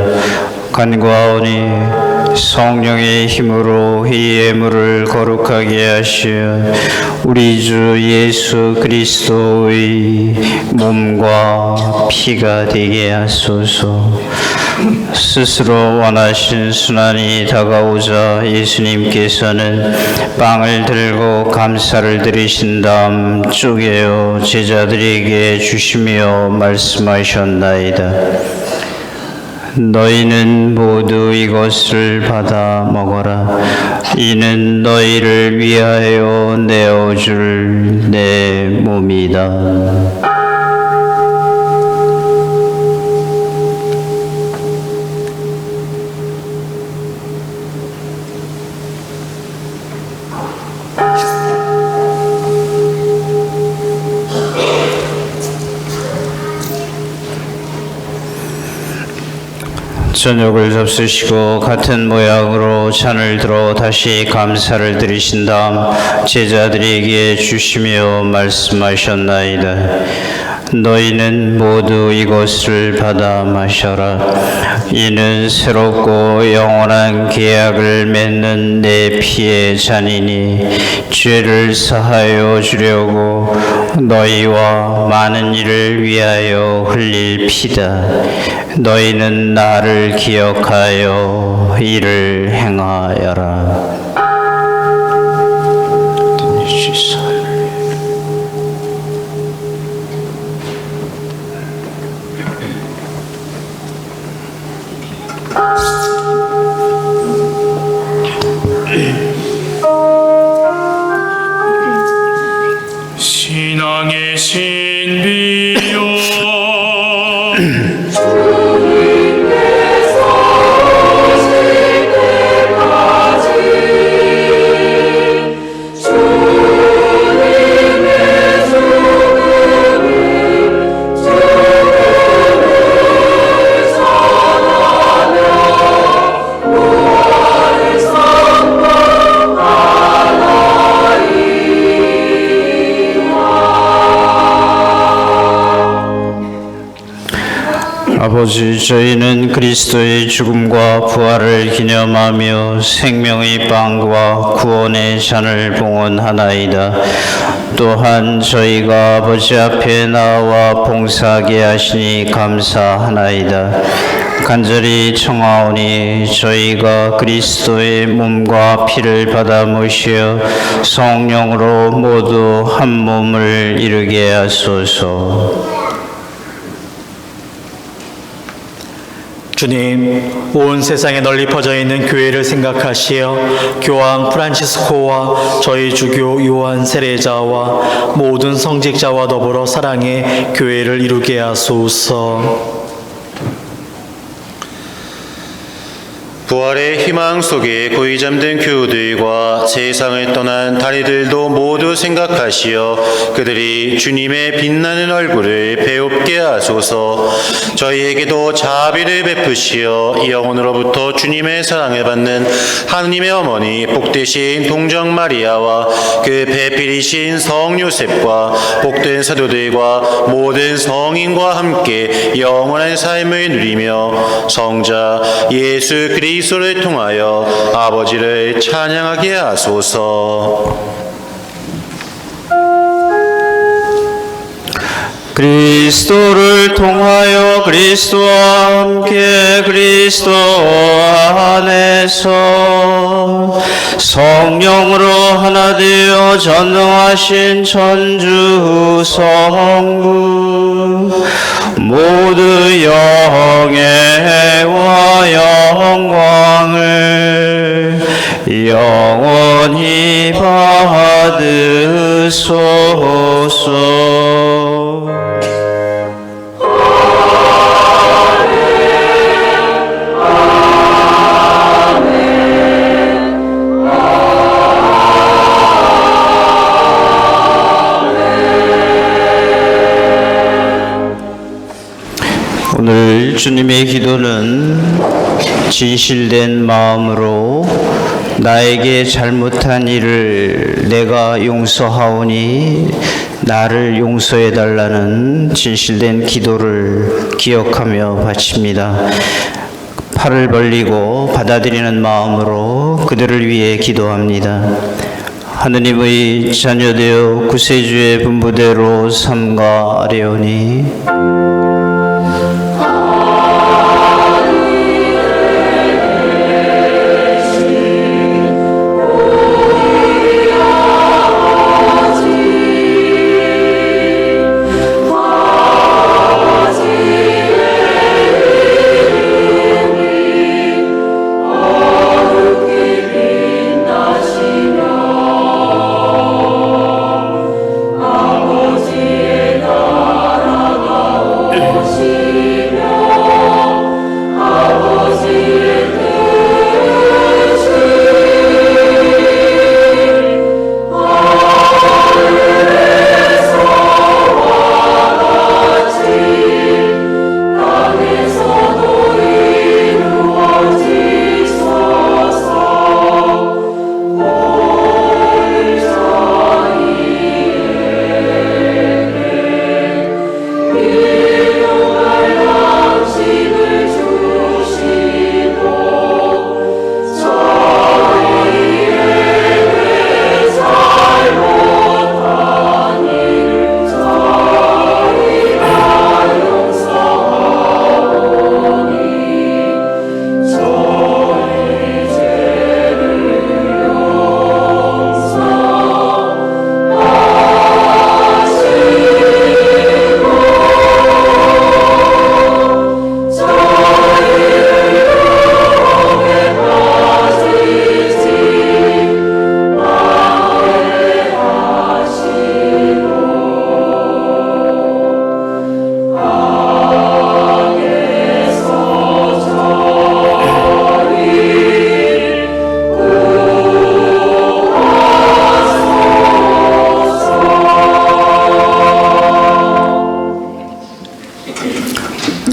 간구하오니 성령의 힘으로 이 예물을 거룩하게 하시어 우리 주 예수 그리스도의 몸과 피가 되게 하소서. 스스로 원하신 순환이 다가오자 예수님께서는 빵을 들고 감사를 드리신 다음 쪼개어 제자들에게 주시며 말씀하셨나이다. 너희는 모두 이것을 받아 먹어라. 이는 너희를 위하여 내어줄 내 몸이다. 저녁을 접수시고 같은 모양으로 잔을 들어 다시 감사를 드리신 다음 제자들에게 주시며 말씀하셨나이다. 너희는 모두 이것을 받아 마셔라. 이는 새롭고 영원한 계약을 맺는 내 피의 잔이니 죄를 사하여 주려고 너희와 많은 이를 위하여 흘릴 피다. 너희는 나를 기억하여 이를 행하여라. 신앙의 신비요 아버지, 저희는 그리스도의 죽음과 부활을 기념하며 생명의 빵과 구원의 잔을 봉헌하나이다. 또한 저희가 아버지 앞에 나와 봉사하게 하시니 감사하나이다. 간절히 청하오니 저희가 그리스도의 몸과 피를 받아 모시어 성령으로 모두 한 몸을 이루게 하소서. 주님, 온 세상에 널리 퍼져 있는 교회를 생각하시어 교황 프란치스코와 저희 주교 요한 세례자와 모든 성직자와 더불어 사랑의 교회를 이루게 하소서. 부활의 희망 속에 고이 잠든 교우들과 세상을 떠난 다리들도 모두 생각하시어 그들이 주님의 빛나는 얼굴을 배웁게 하소서. 저희에게도 자비를 베푸시어 영혼으로부터 주님의 사랑을 받는 하느님의 어머니 복되신 동정 마리아와 그 배필이신 성 요셉과 복된 사도들과 모든 성인과 함께 영원한 삶을 누리며 성자 예수 그리스도를 통하여 아버지를 찬양하게 하소서. 그리스도를 통하여 그리스도와 함께 그리스도 안에서 성령으로 하나 되어 전능하신 천주 성부 모두 영예와 영광을 영원히 받으소서. 오늘 주님의 기도는 진실된 마음으로 나에게 잘못한 일을 내가 용서하오니 나를 용서해 달라는 진실된 기도를 기억하며 바칩니다. 팔을 벌리고 받아들이는 마음으로 그들을 위해 기도합니다. 하느님의 자녀되어 구세주의 분부대로 삼가하려니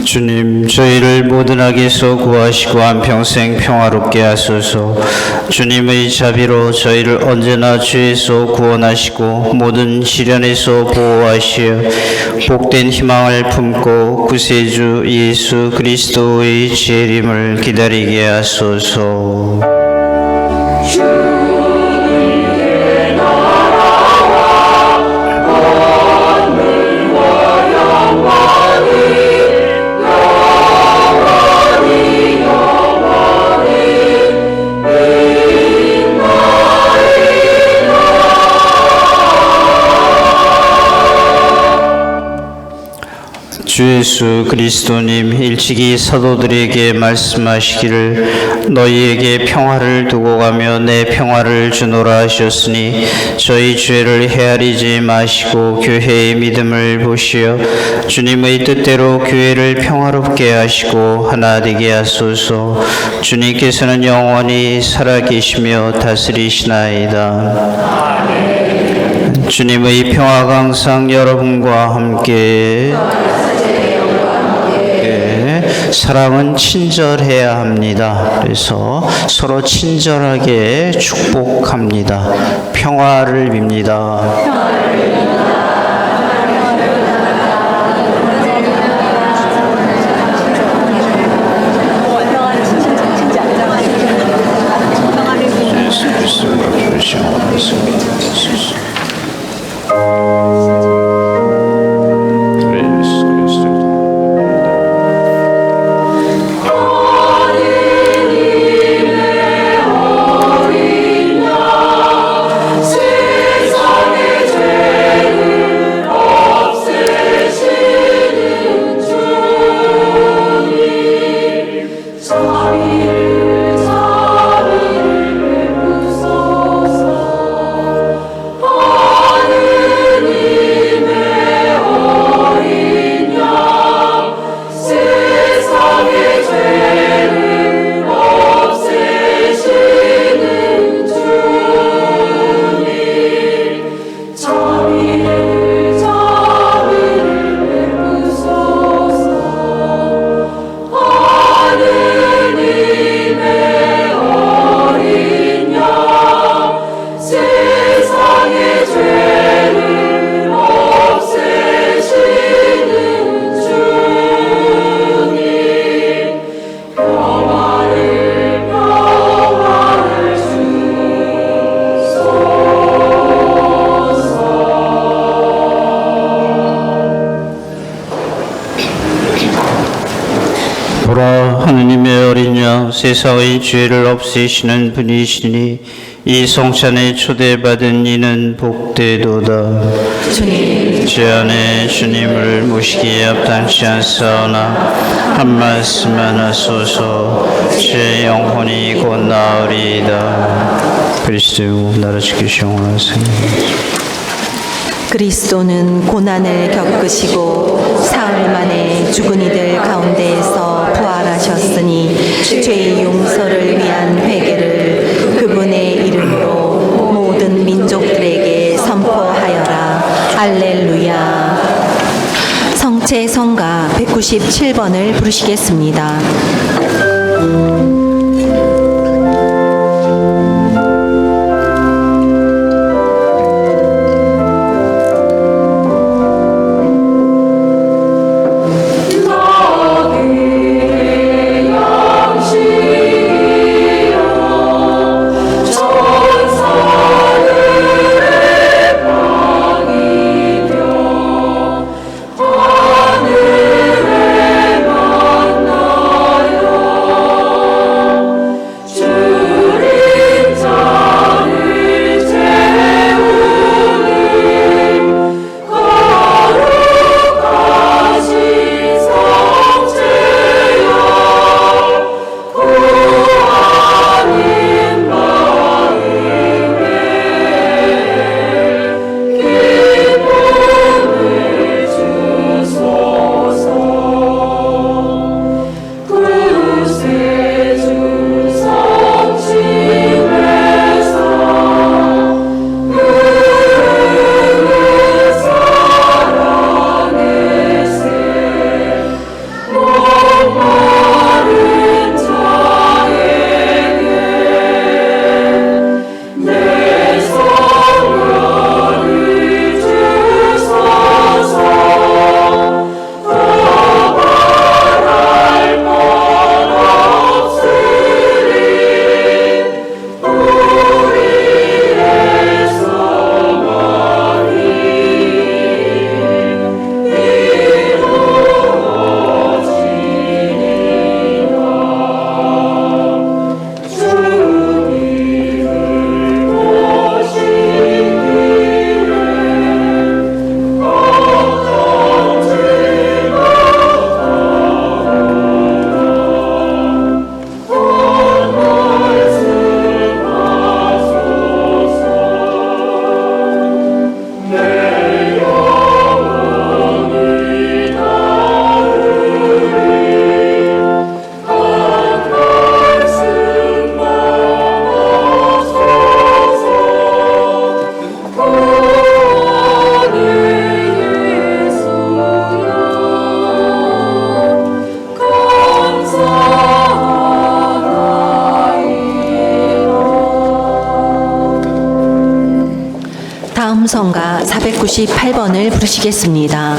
주님, 저희를 모든 악에서 구하시고 한평생 평화롭게 하소서. 주님의 자비로 저희를 언제나 죄에서 구원하시고 모든 시련에서 보호하시어 복된 희망을 품고 구세주 예수 그리스도의 재림을 기다리게 하소서. 주 예수 그리스도님 일찍이 사도들에게 말씀하시기를 너희에게 평화를 두고 가며 내 평화를 주노라 하셨으니 저희 죄를 헤아리지 마시고 교회의 믿음을 보시어 주님의 뜻대로 교회를 평화롭게 하시고 하나 되게 하소서. 주님께서는 영원히 살아계시며 다스리시나이다. 주님의 평화가 항상 여러분과 함께. 사랑은 친절해야 합니다. 그래서 서로 친절하게 축복합니다. 평화를 빕니다. 예수 그리스도가 부르신 보라, 하느님의 어린 양 세상의 죄를 없애시는 분이시니 이 성찬에 초대받은 이는 복되도다. 제 안에 주님을 모시기에 합당치 않사오나 한 말씀만 하소서. 제 영혼이 곧 나으리이다. 그리스도 나라 지키시 영원하세요. 그리스도는 고난을 겪으시고 사흘 만에 죽은 이들 가운데에서 부활하셨으니 죄의 용서를 위한 회개를 그분의 이름으로 모든 민족들에게 선포하여라. 할렐루야. 성체 성가 197번을 부르시겠습니다. 하늘에 만나요 삼성가 498번을 부르시겠습니다.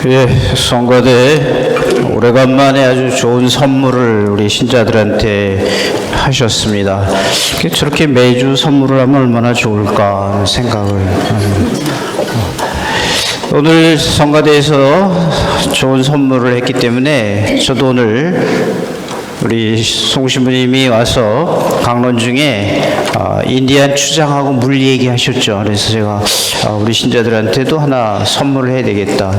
예, 성가대 오래간만에 아주 좋은 선물을 우리 신자들한테 하셨습니다. 저렇게 매주 선물을 하면 얼마나 좋을까 하는 생각을 오늘 성가대에서 좋은 선물을 했기 때문에 저도 오늘 우리 송신부님이 와서 강론 중에 인디안 추장하고 물 얘기하셨죠. 그래서 제가 우리 신자들한테도 하나 선물을 해야 되겠다.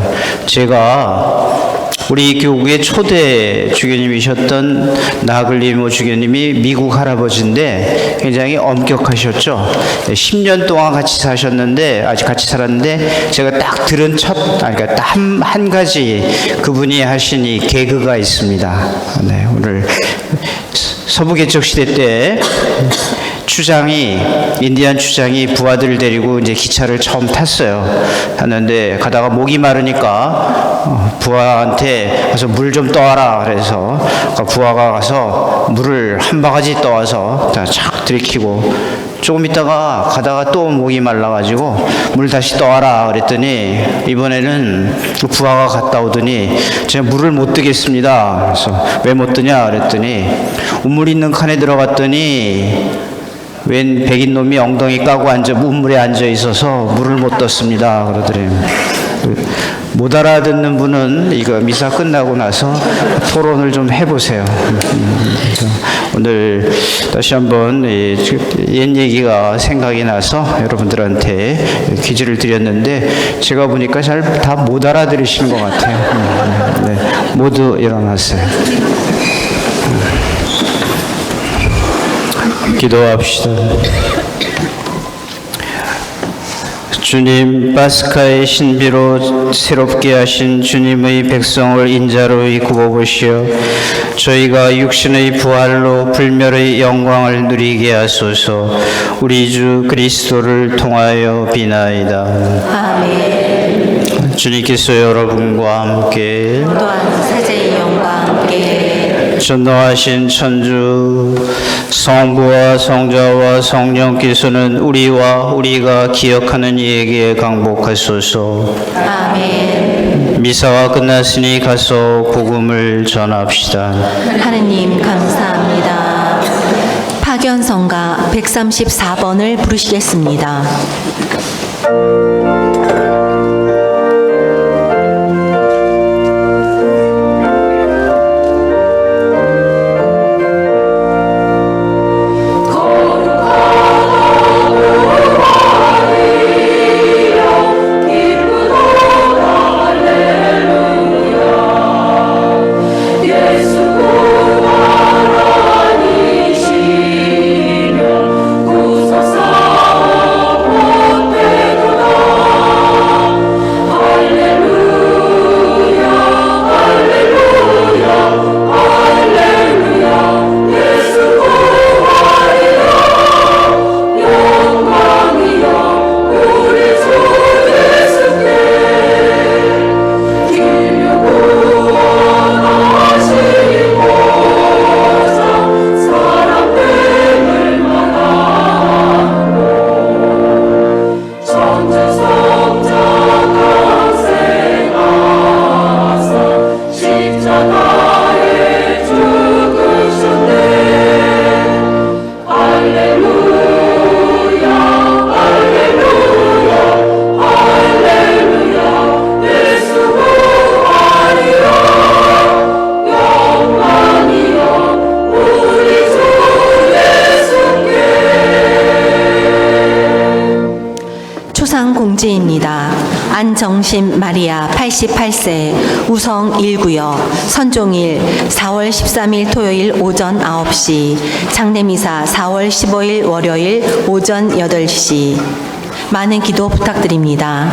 제가 우리 교구의 초대 주교님이셨던 나글리모 주교님이 미국 할아버지인데 굉장히 엄격하셨죠. 10년 동안 같이 사셨는데 아직 같이 살았는데 제가 딱 들은 그러니까 딱 한 가지 그분이 하신 이 개그가 있습니다. 네, 오늘 서부개척 시대 때 인디안 추장이 부하들을 데리고 이제 기차를 처음 탔는데 가다가 목이 마르니까 부하한테 가서 물 좀 떠와라 그래서 부하가 가서 물을 한 바가지 떠와서 착 들이키고 조금 있다가 가다가 또 목이 말라가지고 물 다시 떠와라 그랬더니 이번에는 그 부하가 갔다 오더니 제가 물을 못 뜨겠습니다. 그래서 왜 못 뜨냐 그랬더니 우물 있는 칸에 들어갔더니 웬 백인 놈이 엉덩이 까고 우물에 앉아 있어서 물을 못 떴습니다. 그러더래요. 못 알아듣는 분은 이거 미사 끝나고 나서 토론을 좀 해보세요. 오늘 다시 한번 옛 얘기가 생각이 나서 여러분들한테 퀴즈를 드렸는데 제가 보니까 잘 다 못 알아들으시는 것 같아요. 네, 모두 일어나세요. 기도합시다. 주님, 파스카의 신비로 새롭게 하신 주님의 백성을 인자로이 굽어보시어 저희가 육신의 부활로 불멸의 영광을 누리게 하소서. 우리 주 그리스도를 통하여 비나이다. 아멘. 주님께서 여러분과 함께 또한 사제의 영과 함께 전능하신 천주 성부와 성자와 성령께서는 우리가 기억하는 이에게 강복하소서. 아멘. 미사가 끝났으니 가서 복음을 전합시다. 하느님 감사합니다. 파견성가 134번을 부르시겠습니다. 공지입니다. 안정심 마리아 88세 우성 1구역 선종일 4월 13일 토요일 오전 9시 장례미사 4월 15일 월요일 오전 8시 많은 기도 부탁드립니다.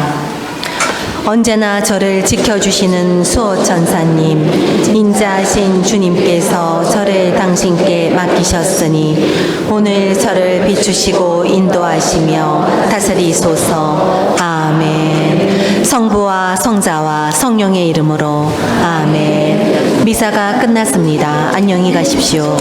언제나 저를 지켜주시는 수호천사님, 인자하신 주님께서 저를 당신께 맡기셨으니 오늘 저를 비추시고 인도하시며 다스리소서. 아멘. 성부와 성자와 성령의 이름으로 아멘. 미사가 끝났습니다. 안녕히 가십시오.